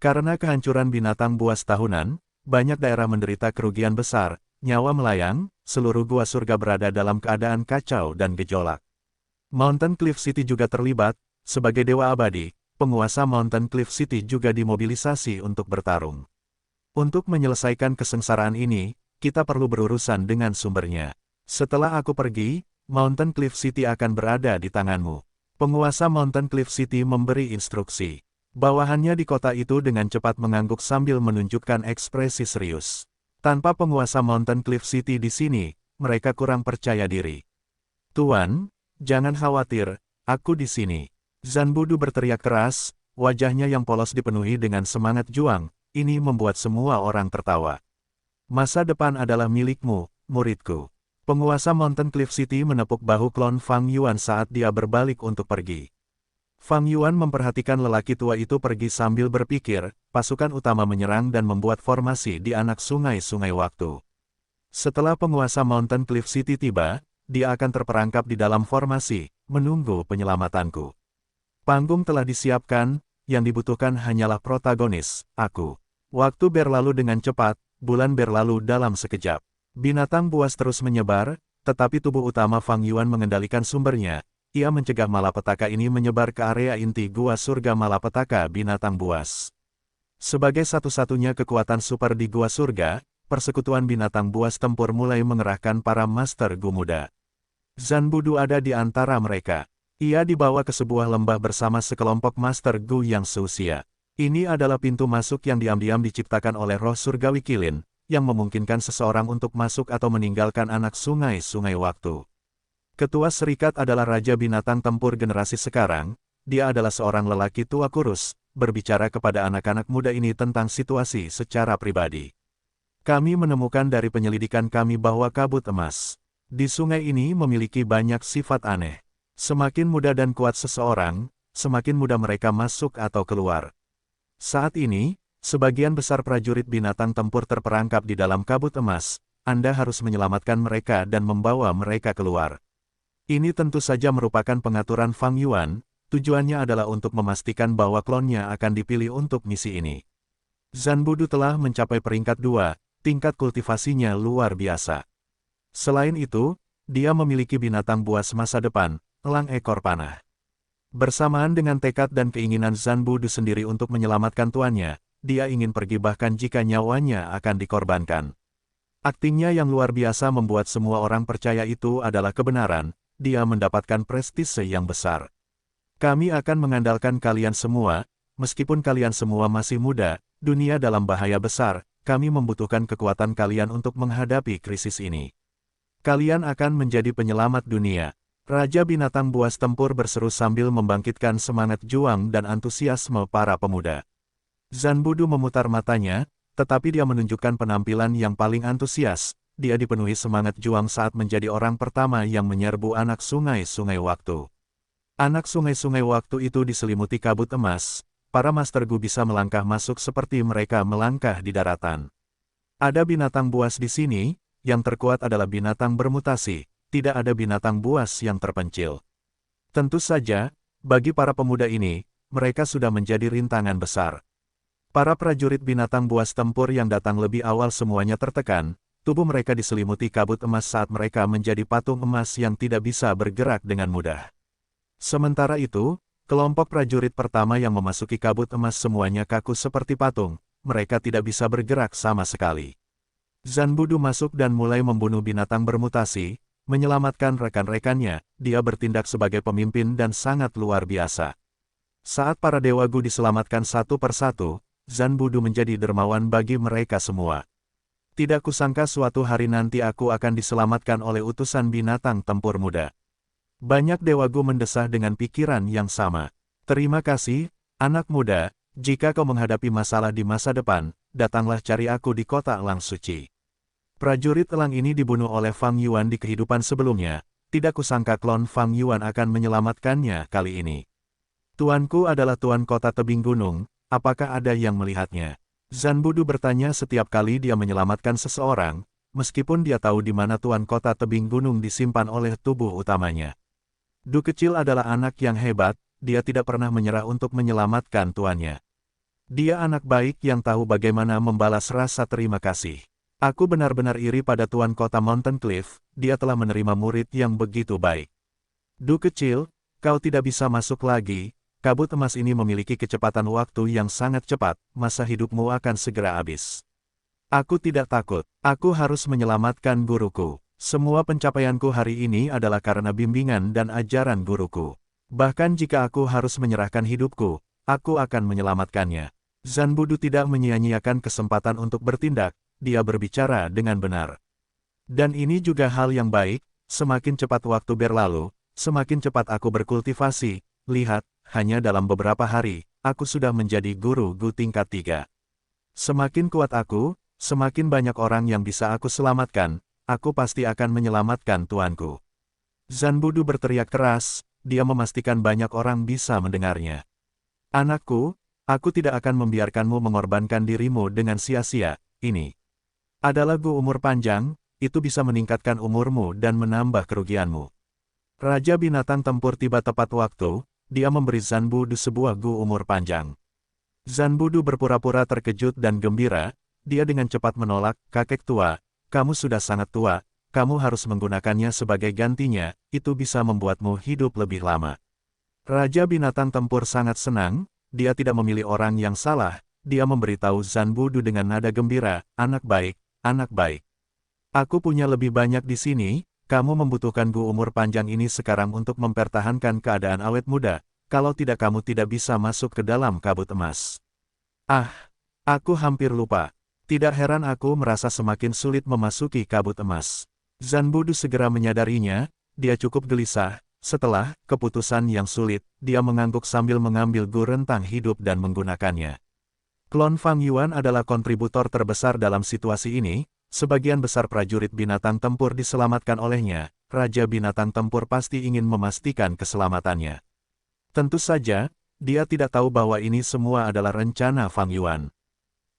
Karena kehancuran binatang buas tahunan, banyak daerah menderita kerugian besar, nyawa melayang, seluruh Gua Surga berada dalam keadaan kacau dan gejolak. Mountain Cliff City juga terlibat, sebagai dewa abadi. Penguasa Mountain Cliff City juga dimobilisasi untuk bertarung. Untuk menyelesaikan kesengsaraan ini, kita perlu berurusan dengan sumbernya. Setelah aku pergi, Mountain Cliff City akan berada di tanganmu. Penguasa Mountain Cliff City memberi instruksi. Bawahannya di kota itu dengan cepat mengangguk sambil menunjukkan ekspresi serius. Tanpa penguasa Mountain Cliff City di sini, mereka kurang percaya diri. Tuan, jangan khawatir, aku di sini. Zanbudu berteriak keras, wajahnya yang polos dipenuhi dengan semangat juang, ini membuat semua orang tertawa. Masa depan adalah milikmu, muridku. Penguasa Mountain Cliff City menepuk bahu klon Fang Yuan saat dia berbalik untuk pergi. Fang Yuan memperhatikan lelaki tua itu pergi sambil berpikir, pasukan utama menyerang dan membuat formasi di anak sungai-sungai waktu. Setelah penguasa Mountain Cliff City tiba, dia akan terperangkap di dalam formasi, menunggu penyelamatanku. Panggung telah disiapkan, yang dibutuhkan hanyalah protagonis, aku. Waktu berlalu dengan cepat, bulan berlalu dalam sekejap. Binatang buas terus menyebar, tetapi tubuh utama Fang Yuan mengendalikan sumbernya. Ia mencegah malapetaka ini menyebar ke area inti gua surga malapetaka binatang buas. Sebagai satu-satunya kekuatan super di gua surga, persekutuan binatang buas tempur mulai mengerahkan para Master Gu muda. Zanbudu ada di antara mereka. Ia dibawa ke sebuah lembah bersama sekelompok Master Gu yang seusia. Ini adalah pintu masuk yang diam-diam diciptakan oleh roh surgawi Qilin, yang memungkinkan seseorang untuk masuk atau meninggalkan anak sungai-sungai waktu. Ketua Serikat adalah Raja Binatang Tempur generasi sekarang. Dia adalah seorang lelaki tua kurus, berbicara kepada anak-anak muda ini tentang situasi secara pribadi. Kami menemukan dari penyelidikan kami bahwa kabut emas di sungai ini memiliki banyak sifat aneh. Semakin muda dan kuat seseorang, semakin mudah mereka masuk atau keluar. Saat ini, sebagian besar prajurit binatang tempur terperangkap di dalam kabut emas. Anda harus menyelamatkan mereka dan membawa mereka keluar. Ini tentu saja merupakan pengaturan Fang Yuan. Tujuannya adalah untuk memastikan bahwa klonnya akan dipilih untuk misi ini. Zanbudu telah mencapai peringkat 2, tingkat kultivasinya luar biasa. Selain itu, dia memiliki binatang buas masa depan, elang ekor panah. Bersamaan dengan tekad dan keinginan Zanbudu sendiri untuk menyelamatkan tuannya, dia ingin pergi bahkan jika nyawanya akan dikorbankan. Aktingnya yang luar biasa membuat semua orang percaya itu adalah kebenaran, dia mendapatkan prestise yang besar. Kami akan mengandalkan kalian semua, meskipun kalian semua masih muda, dunia dalam bahaya besar, kami membutuhkan kekuatan kalian untuk menghadapi krisis ini. Kalian akan menjadi penyelamat dunia. Raja Binatang Buas Tempur berseru sambil membangkitkan semangat juang dan antusiasme para pemuda. Zanbudu memutar matanya, tetapi dia menunjukkan penampilan yang paling antusias. Dia dipenuhi semangat juang saat menjadi orang pertama yang menyerbu anak sungai-sungai waktu. Anak sungai-sungai waktu itu diselimuti kabut emas. Para Master Gu bisa melangkah masuk seperti mereka melangkah di daratan. Ada binatang buas di sini, yang terkuat adalah binatang bermutasi. Tidak ada binatang buas yang terpencil. Tentu saja, bagi para pemuda ini, mereka sudah menjadi rintangan besar. Para prajurit binatang buas tempur yang datang lebih awal semuanya tertekan, tubuh mereka diselimuti kabut emas saat mereka menjadi patung emas yang tidak bisa bergerak dengan mudah. Sementara itu, kelompok prajurit pertama yang memasuki kabut emas semuanya kaku seperti patung, mereka tidak bisa bergerak sama sekali. Zanbudu masuk dan mulai membunuh binatang bermutasi, menyelamatkan rekan-rekannya, dia bertindak sebagai pemimpin dan sangat luar biasa. Saat para Dewa Gu diselamatkan satu persatu, Zanbudu menjadi dermawan bagi mereka semua. Tidak kusangka suatu hari nanti aku akan diselamatkan oleh utusan binatang tempur muda. Banyak Dewa Gu mendesah dengan pikiran yang sama. Terima kasih, anak muda, jika kau menghadapi masalah di masa depan, datanglah cari aku di kota Elang Suci. Prajurit elang ini dibunuh oleh Fang Yuan di kehidupan sebelumnya, tidak kusangka klon Fang Yuan akan menyelamatkannya kali ini. Tuanku adalah tuan kota tebing gunung, apakah ada yang melihatnya? Zanbudu bertanya setiap kali dia menyelamatkan seseorang, meskipun dia tahu di mana tuan kota tebing gunung disimpan oleh tubuh utamanya. Du kecil adalah anak yang hebat, dia tidak pernah menyerah untuk menyelamatkan tuannya. Dia anak baik yang tahu bagaimana membalas rasa terima kasih. Aku benar-benar iri pada tuan kota Mountain Cliff, dia telah menerima murid yang begitu baik. Du kecil, kau tidak bisa masuk lagi, kabut emas ini memiliki kecepatan waktu yang sangat cepat, masa hidupmu akan segera habis. Aku tidak takut, aku harus menyelamatkan guruku. Semua pencapaianku hari ini adalah karena bimbingan dan ajaran guruku. Bahkan jika aku harus menyerahkan hidupku, aku akan menyelamatkannya. Zanbudu tidak menyia-nyiakan kesempatan untuk bertindak, dia berbicara dengan benar. Dan ini juga hal yang baik, semakin cepat waktu berlalu, semakin cepat aku berkultivasi. Lihat, hanya dalam beberapa hari, aku sudah menjadi guru Gu tingkat 3. Semakin kuat aku, semakin banyak orang yang bisa aku selamatkan. Aku pasti akan menyelamatkan tuanku. Zanbudu berteriak keras, dia memastikan banyak orang bisa mendengarnya. Anakku, aku tidak akan membiarkanmu mengorbankan dirimu dengan sia-sia, ini adalah Gu umur panjang, itu bisa meningkatkan umurmu dan menambah kerugianmu. Raja binatang tempur tiba tepat waktu, dia memberi Zanbudu sebuah Gu umur panjang. Zanbudu berpura-pura terkejut dan gembira, dia dengan cepat menolak, kakek tua, kamu sudah sangat tua, kamu harus menggunakannya sebagai gantinya, itu bisa membuatmu hidup lebih lama. Raja binatang tempur sangat senang, dia tidak memilih orang yang salah, dia memberitahu Zanbudu dengan nada gembira, anak baik, anak baik. Aku punya lebih banyak di sini, kamu membutuhkan Gu umur panjang ini sekarang untuk mempertahankan keadaan awet muda, kalau tidak kamu tidak bisa masuk ke dalam kabut emas. Ah, aku hampir lupa. Tidak heran aku merasa semakin sulit memasuki kabut emas. Zanbudu segera menyadarinya, dia cukup gelisah. Setelah keputusan yang sulit, dia mengangguk sambil mengambil Gu rentang hidup dan menggunakannya. Klon Fang Yuan adalah kontributor terbesar dalam situasi ini, sebagian besar prajurit binatang tempur diselamatkan olehnya, Raja Binatang Tempur pasti ingin memastikan keselamatannya. Tentu saja, dia tidak tahu bahwa ini semua adalah rencana Fang Yuan.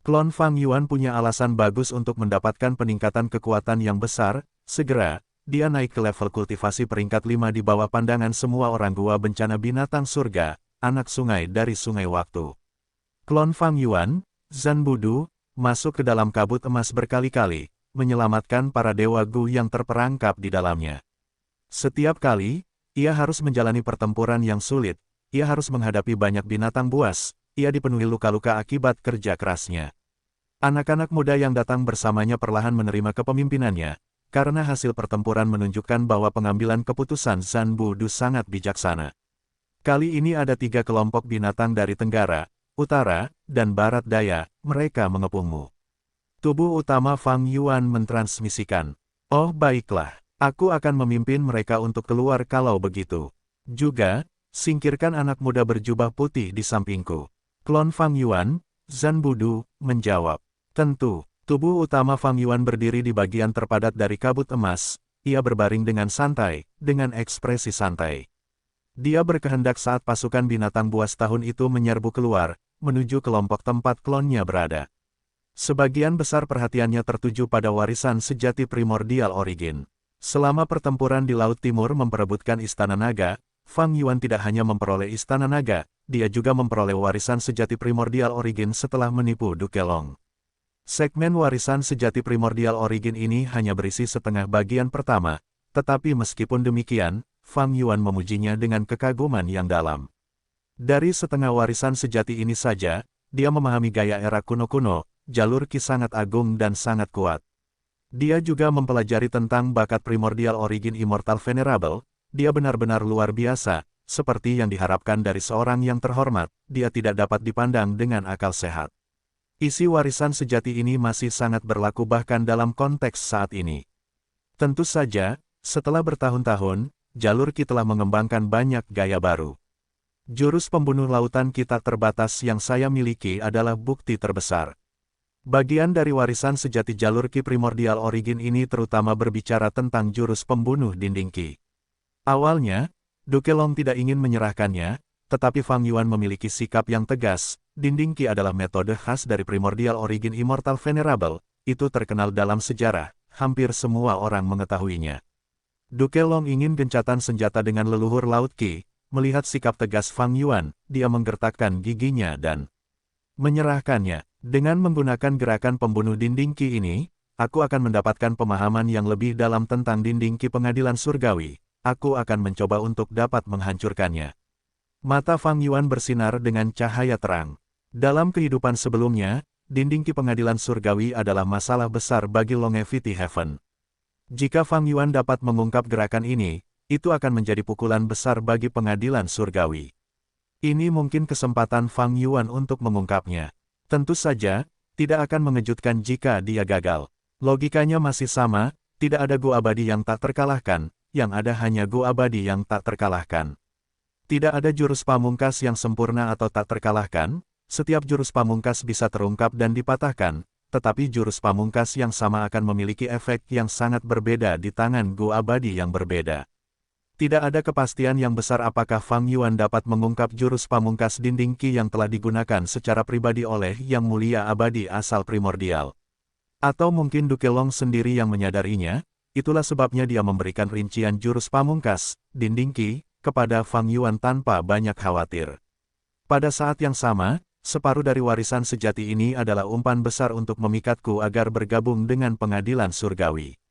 Klon Fang Yuan punya alasan bagus untuk mendapatkan peningkatan kekuatan yang besar, segera, dia naik ke level kultivasi peringkat 5 di bawah pandangan semua orang gua bencana binatang surga, anak sungai dari sungai waktu. Klon Fang Yuan, Zanbudu, masuk ke dalam kabut emas berkali-kali, menyelamatkan para dewa Gu yang terperangkap di dalamnya. Setiap kali, ia harus menjalani pertempuran yang sulit, ia harus menghadapi banyak binatang buas, ia dipenuhi luka-luka akibat kerja kerasnya. Anak-anak muda yang datang bersamanya perlahan menerima kepemimpinannya, karena hasil pertempuran menunjukkan bahwa pengambilan keputusan Zanbudu sangat bijaksana. Kali ini ada 3 kelompok binatang dari Tenggara, Utara, dan Barat Daya, mereka mengepungmu. Tubuh utama Fang Yuan mentransmisikan. Oh baiklah, aku akan memimpin mereka untuk keluar kalau begitu. Juga, singkirkan anak muda berjubah putih di sampingku. Klon Fang Yuan, Zanbudu, menjawab. Tentu. Tubuh utama Fang Yuan berdiri di bagian terpadat dari kabut emas, ia berbaring dengan santai, dengan ekspresi santai. Dia berkehendak saat pasukan binatang buas tahun itu menyerbu keluar, menuju kelompok tempat klonnya berada. Sebagian besar perhatiannya tertuju pada warisan sejati primordial origin. Selama pertempuran di Laut Timur memperebutkan Istana Naga, Fang Yuan tidak hanya memperoleh Istana Naga, dia juga memperoleh warisan sejati primordial origin setelah menipu Duke Long. Segmen warisan sejati primordial origin ini hanya berisi setengah bagian pertama, tetapi meskipun demikian, Fang Yuan memujinya dengan kekaguman yang dalam. Dari setengah warisan sejati ini saja, dia memahami gaya era kuno-kuno, jalur Qi sangat agung dan sangat kuat. Dia juga mempelajari tentang bakat primordial origin Immortal Venerable, dia benar-benar luar biasa, seperti yang diharapkan dari seorang yang terhormat, dia tidak dapat dipandang dengan akal sehat. Isi warisan sejati ini masih sangat berlaku bahkan dalam konteks saat ini. Tentu saja, setelah bertahun-tahun, jalur Qi telah mengembangkan banyak gaya baru. Jurus pembunuh lautan kita terbatas yang saya miliki adalah bukti terbesar. Bagian dari warisan sejati jalur Qi primordial origin ini terutama berbicara tentang jurus pembunuh dinding Qi. Awalnya, Duke Long tidak ingin menyerahkannya, tetapi Fang Yuan memiliki sikap yang tegas. Dinding Qi adalah metode khas dari primordial origin Immortal Venerable, itu terkenal dalam sejarah, hampir semua orang mengetahuinya. Duke Long ingin gencatan senjata dengan leluhur Laut Qi, melihat sikap tegas Fang Yuan, dia menggertakkan giginya dan menyerahkannya. Dengan menggunakan gerakan pembunuh dinding Qi ini, aku akan mendapatkan pemahaman yang lebih dalam tentang dinding Qi pengadilan surgawi, aku akan mencoba untuk dapat menghancurkannya. Mata Fang Yuan bersinar dengan cahaya terang. Dalam kehidupan sebelumnya, dinding Qi pengadilan surgawi adalah masalah besar bagi Longevity Heaven. Jika Fang Yuan dapat mengungkap gerakan ini, itu akan menjadi pukulan besar bagi pengadilan surgawi. Ini mungkin kesempatan Fang Yuan untuk mengungkapnya. Tentu saja, tidak akan mengejutkan jika dia gagal. Logikanya masih sama, tidak ada Gu abadi yang tak terkalahkan, yang ada hanya Gu abadi yang tak terkalahkan. Tidak ada jurus pamungkas yang sempurna atau tak terkalahkan. Setiap jurus pamungkas bisa terungkap dan dipatahkan, tetapi jurus pamungkas yang sama akan memiliki efek yang sangat berbeda di tangan Gu abadi yang berbeda. Tidak ada kepastian yang besar apakah Fang Yuan dapat mengungkap jurus pamungkas dinding Qi yang telah digunakan secara pribadi oleh Yang Mulia Abadi asal primordial. Atau mungkin Duke Long sendiri yang menyadarinya, itulah sebabnya dia memberikan rincian jurus pamungkas, dinding Qi, kepada Fang Yuan tanpa banyak khawatir. Pada saat yang sama, separuh dari warisan sejati ini adalah umpan besar untuk memikatku agar bergabung dengan pengadilan surgawi.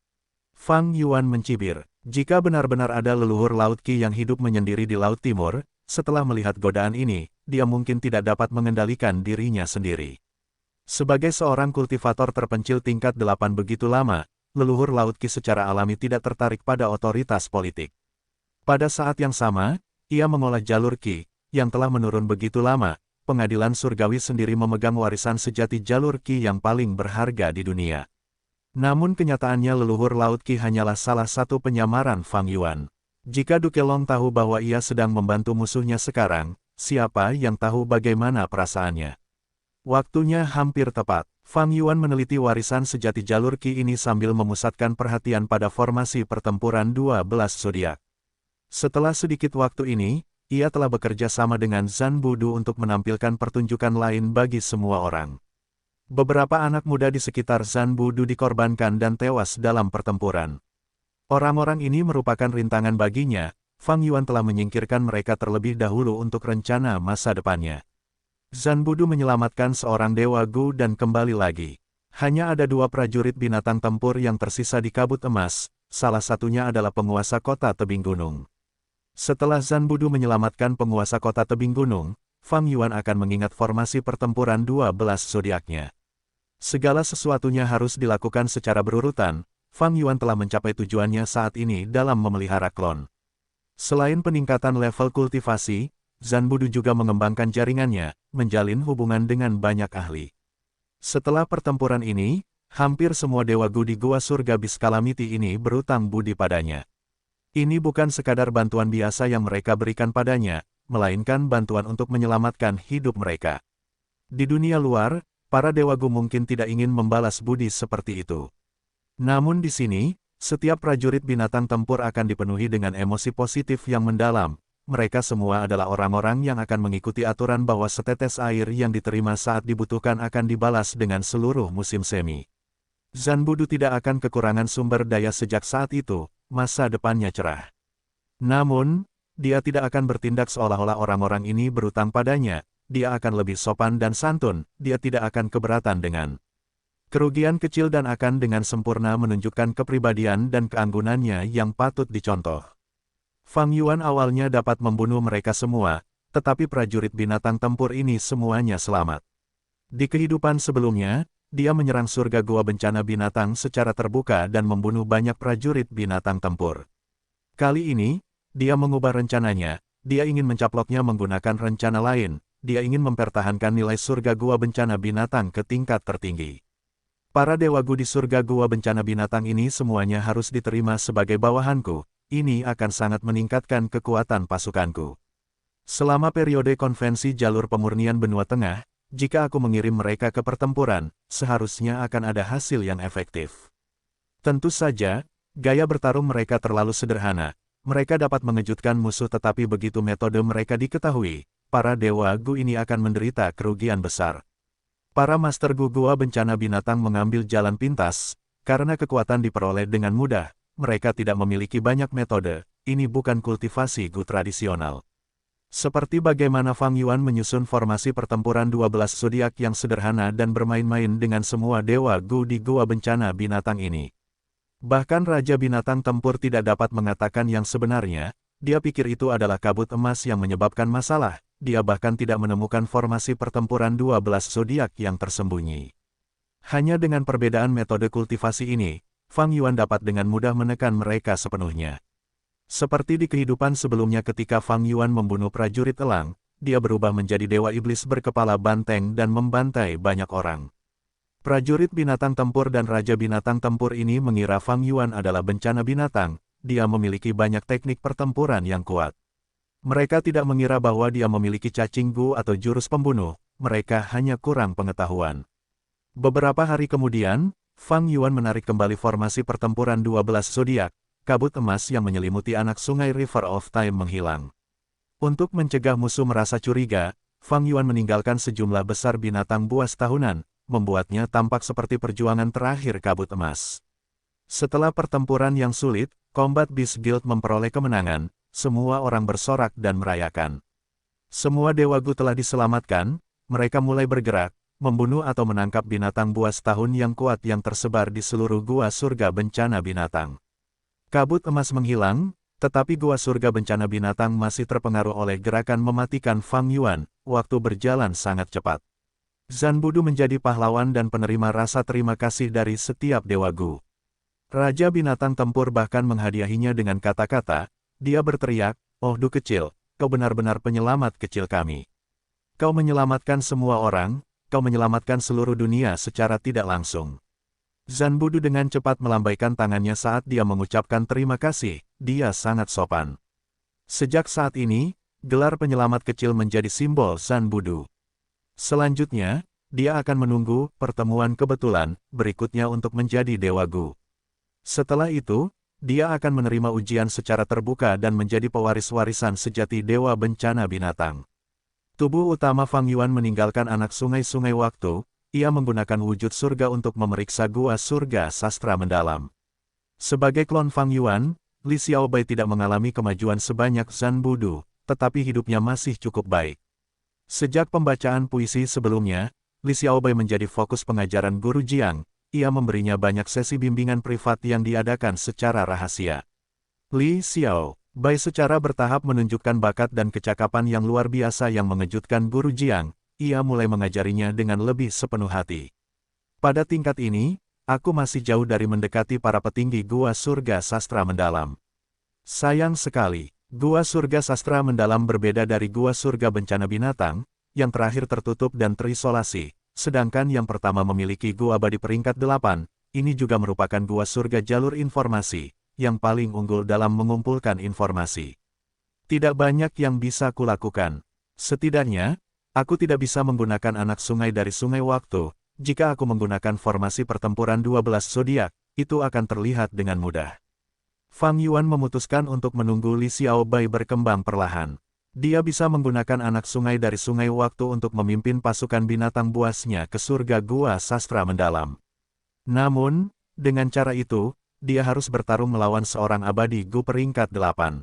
Fang Yuan mencibir, jika benar-benar ada leluhur Laut Qi yang hidup menyendiri di Laut Timur, setelah melihat godaan ini, dia mungkin tidak dapat mengendalikan dirinya sendiri. Sebagai seorang kultivator terpencil tingkat 8 begitu lama, leluhur Laut Qi secara alami tidak tertarik pada otoritas politik. Pada saat yang sama, ia mengolah jalur Qi, yang telah menurun begitu lama. Pengadilan surgawi sendiri memegang warisan sejati jalur Qi yang paling berharga di dunia. Namun kenyataannya leluhur Laut Qi hanyalah salah satu penyamaran Fang Yuan. Jika Duke Long tahu bahwa ia sedang membantu musuhnya sekarang, siapa yang tahu bagaimana perasaannya? Waktunya hampir tepat. Fang Yuan meneliti warisan sejati jalur Qi ini sambil memusatkan perhatian pada formasi pertempuran 12 zodiak. Setelah sedikit waktu ini, ia telah bekerja sama dengan Zhan Budu untuk menampilkan pertunjukan lain bagi semua orang. Beberapa anak muda di sekitar Zhan Budu dikorbankan dan tewas dalam pertempuran. Orang-orang ini merupakan rintangan baginya. Fang Yuan telah menyingkirkan mereka terlebih dahulu untuk rencana masa depannya. Zhan Budu menyelamatkan seorang Dewa Gu dan kembali lagi. Hanya ada 2 prajurit binatang tempur yang tersisa di Kabut Emas, salah satunya adalah penguasa kota tebing gunung. Setelah Zhan Budu menyelamatkan penguasa kota tebing gunung, Fang Yuan akan mengingat formasi pertempuran 12 zodiaknya. Segala sesuatunya harus dilakukan secara berurutan. Fang Yuan telah mencapai tujuannya saat ini dalam memelihara klon. Selain peningkatan level kultivasi, Zhan Budu juga mengembangkan jaringannya, menjalin hubungan dengan banyak ahli. Setelah pertempuran ini, hampir semua Dewa Gu di Gua Surga Beast Calamity ini berutang budi padanya. Ini bukan sekadar bantuan biasa yang mereka berikan padanya, melainkan bantuan untuk menyelamatkan hidup mereka. Di dunia luar, para Dewa Gu mungkin tidak ingin membalas budi seperti itu. Namun di sini, setiap prajurit binatang tempur akan dipenuhi dengan emosi positif yang mendalam. Mereka semua adalah orang-orang yang akan mengikuti aturan bahwa setetes air yang diterima saat dibutuhkan akan dibalas dengan seluruh musim semi. Zhan Budu tidak akan kekurangan sumber daya sejak saat itu, masa depannya cerah. Namun, dia tidak akan bertindak seolah-olah orang-orang ini berutang padanya, dia akan lebih sopan dan santun, dia tidak akan keberatan dengan kerugian kecil dan akan dengan sempurna menunjukkan kepribadian dan keanggunannya yang patut dicontoh. Fang Yuan awalnya dapat membunuh mereka semua, tetapi prajurit binatang tempur ini semuanya selamat. Di kehidupan sebelumnya, dia menyerang surga gua bencana binatang secara terbuka dan membunuh banyak prajurit binatang tempur. Kali ini, dia mengubah rencananya, dia ingin mencaploknya menggunakan rencana lain, dia ingin mempertahankan nilai surga gua bencana binatang ke tingkat tertinggi. Para Dewa Gu di surga gua bencana binatang ini semuanya harus diterima sebagai bawahanku, ini akan sangat meningkatkan kekuatan pasukanku. Selama periode konvensi jalur pemurnian benua tengah, jika aku mengirim mereka ke pertempuran, seharusnya akan ada hasil yang efektif. Tentu saja, gaya bertarung mereka terlalu sederhana. Mereka dapat mengejutkan musuh tetapi begitu metode mereka diketahui, para Dewa Gu ini akan menderita kerugian besar. Para Master Gu Gua bencana binatang mengambil jalan pintas, karena kekuatan diperoleh dengan mudah, mereka tidak memiliki banyak metode, ini bukan kultivasi Gu tradisional. Seperti bagaimana Fang Yuan menyusun formasi pertempuran 12 zodiak yang sederhana dan bermain-main dengan semua Dewa Gu di Gua bencana binatang ini. Bahkan Raja Binatang Tempur tidak dapat mengatakan yang sebenarnya, dia pikir itu adalah kabut emas yang menyebabkan masalah, dia bahkan tidak menemukan formasi pertempuran 12 zodiak yang tersembunyi. Hanya dengan perbedaan metode kultivasi ini, Fang Yuan dapat dengan mudah menekan mereka sepenuhnya. Seperti di kehidupan sebelumnya ketika Fang Yuan membunuh prajurit elang, dia berubah menjadi dewa iblis berkepala banteng dan membantai banyak orang. Prajurit binatang tempur dan Raja Binatang Tempur ini mengira Fang Yuan adalah bencana binatang, dia memiliki banyak teknik pertempuran yang kuat. Mereka tidak mengira bahwa dia memiliki cacing gu atau jurus pembunuh, mereka hanya kurang pengetahuan. Beberapa hari kemudian, Fang Yuan menarik kembali formasi pertempuran 12 zodiak. Kabut emas yang menyelimuti anak sungai River of Time menghilang. Untuk mencegah musuh merasa curiga, Fang Yuan meninggalkan sejumlah besar binatang buas tahunan, membuatnya tampak seperti perjuangan terakhir kabut emas. Setelah pertempuran yang sulit, Combat Beast Guild memperoleh kemenangan, semua orang bersorak dan merayakan. Semua Dewa Gu telah diselamatkan, mereka mulai bergerak, membunuh atau menangkap binatang buas tahun yang kuat yang tersebar di seluruh gua surga bencana binatang. Kabut emas menghilang, tetapi gua surga bencana binatang masih terpengaruh oleh gerakan mematikan Fang Yuan. Waktu berjalan sangat cepat. Zanbudu menjadi pahlawan dan penerima rasa terima kasih dari setiap dewa Gu. Raja binatang tempur bahkan menghadiahinya dengan kata-kata, dia berteriak, "Oh Du kecil, kau benar-benar penyelamat kecil kami. Kau menyelamatkan semua orang, kau menyelamatkan seluruh dunia secara tidak langsung." Zanbudu dengan cepat melambaikan tangannya saat dia mengucapkan terima kasih, dia sangat sopan. Sejak saat ini, gelar penyelamat kecil menjadi simbol Zanbudu. Selanjutnya, dia akan menunggu pertemuan kebetulan berikutnya untuk menjadi Dewa Gu. Setelah itu, dia akan menerima ujian secara terbuka dan menjadi pewaris warisan sejati Dewa Bencana Binatang. Tubuh utama Fang Yuan meninggalkan anak sungai-sungai waktu, ia menggunakan wujud surga untuk memeriksa gua surga sastra mendalam. Sebagai klon Fang Yuan, Li Xiaobai tidak mengalami kemajuan sebanyak Zanbudu, tetapi hidupnya masih cukup baik. Sejak pembacaan puisi sebelumnya, Li Xiaobai menjadi fokus pengajaran Guru Jiang, ia memberinya banyak sesi bimbingan privat yang diadakan secara rahasia. Li Xiaobai secara bertahap menunjukkan bakat dan kecakapan yang luar biasa yang mengejutkan Guru Jiang, ia mulai mengajarinya dengan lebih sepenuh hati. Pada tingkat ini, aku masih jauh dari mendekati para petinggi Gua Surga Sastra Mendalam. Sayang sekali, Gua Surga Sastra Mendalam berbeda dari Gua Surga Bencana Binatang, yang terakhir tertutup dan terisolasi, sedangkan yang pertama memiliki Gua Abadi peringkat 8, ini juga merupakan Gua Surga Jalur Informasi, yang paling unggul dalam mengumpulkan informasi. Tidak banyak yang bisa kulakukan. Setidaknya, aku tidak bisa menggunakan anak sungai dari sungai waktu. Jika aku menggunakan formasi pertempuran 12 zodiak, itu akan terlihat dengan mudah. Fang Yuan memutuskan untuk menunggu Li Xiaobai berkembang perlahan. Dia bisa menggunakan anak sungai dari sungai waktu untuk memimpin pasukan binatang buasnya ke surga Gua Sastra Mendalam. Namun, dengan cara itu, dia harus bertarung melawan seorang abadi Gu peringkat 8.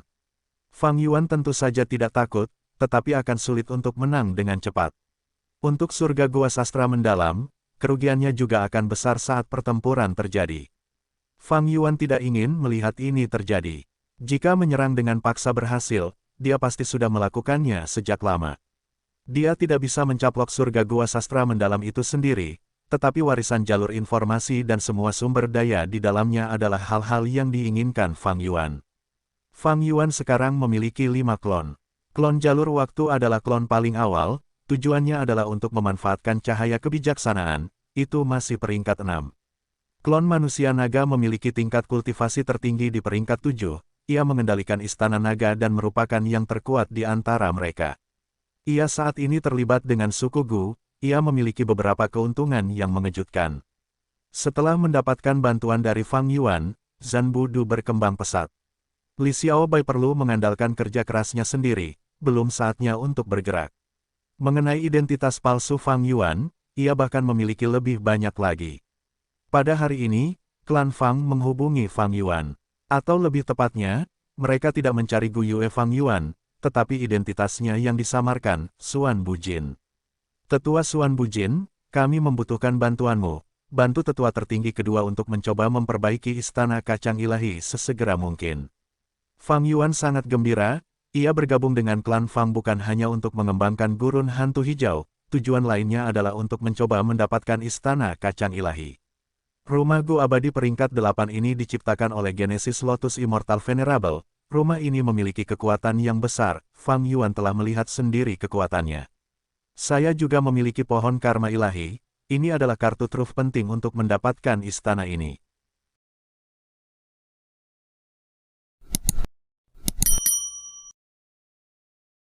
Fang Yuan tentu saja tidak takut, tetapi akan sulit untuk menang dengan cepat. Untuk surga Gua Sastra Mendalam, kerugiannya juga akan besar saat pertempuran terjadi. Fang Yuan tidak ingin melihat ini terjadi. Jika menyerang dengan paksa berhasil, dia pasti sudah melakukannya sejak lama. Dia tidak bisa mencaplok surga Gua Sastra Mendalam itu sendiri, tetapi warisan jalur informasi dan semua sumber daya di dalamnya adalah hal-hal yang diinginkan Fang Yuan. Fang Yuan sekarang memiliki 5 klon. Klon jalur waktu adalah klon paling awal, tujuannya adalah untuk memanfaatkan cahaya kebijaksanaan, itu masih peringkat 6. Klon manusia naga memiliki tingkat kultivasi tertinggi di peringkat 7, ia mengendalikan istana naga dan merupakan yang terkuat di antara mereka. Ia saat ini terlibat dengan suku Gu, ia memiliki beberapa keuntungan yang mengejutkan. Setelah mendapatkan bantuan dari Fang Yuan, Zanbudu berkembang pesat. Li Xiaobai perlu mengandalkan kerja kerasnya sendiri, belum saatnya untuk bergerak. Mengenai identitas palsu Fang Yuan, ia bahkan memiliki lebih banyak lagi. Pada hari ini, klan Fang menghubungi Fang Yuan. Atau lebih tepatnya, mereka tidak mencari Gu Yue Fang Yuan, tetapi identitasnya yang disamarkan, Xuan Bujin. Tetua Xuan Bujin, kami membutuhkan bantuanmu. Bantu tetua tertinggi kedua untuk mencoba memperbaiki istana kacang ilahi sesegera mungkin. Fang Yuan sangat gembira, ia bergabung dengan klan Fang bukan hanya untuk mengembangkan gurun hantu hijau, tujuan lainnya adalah untuk mencoba mendapatkan istana kacang ilahi. Rumah Gu Abadi peringkat 8 ini diciptakan oleh Genesis Lotus Immortal Venerable, rumah ini memiliki kekuatan yang besar, Fang Yuan telah melihat sendiri kekuatannya. Saya juga memiliki pohon karma ilahi, ini adalah kartu truf penting untuk mendapatkan istana ini.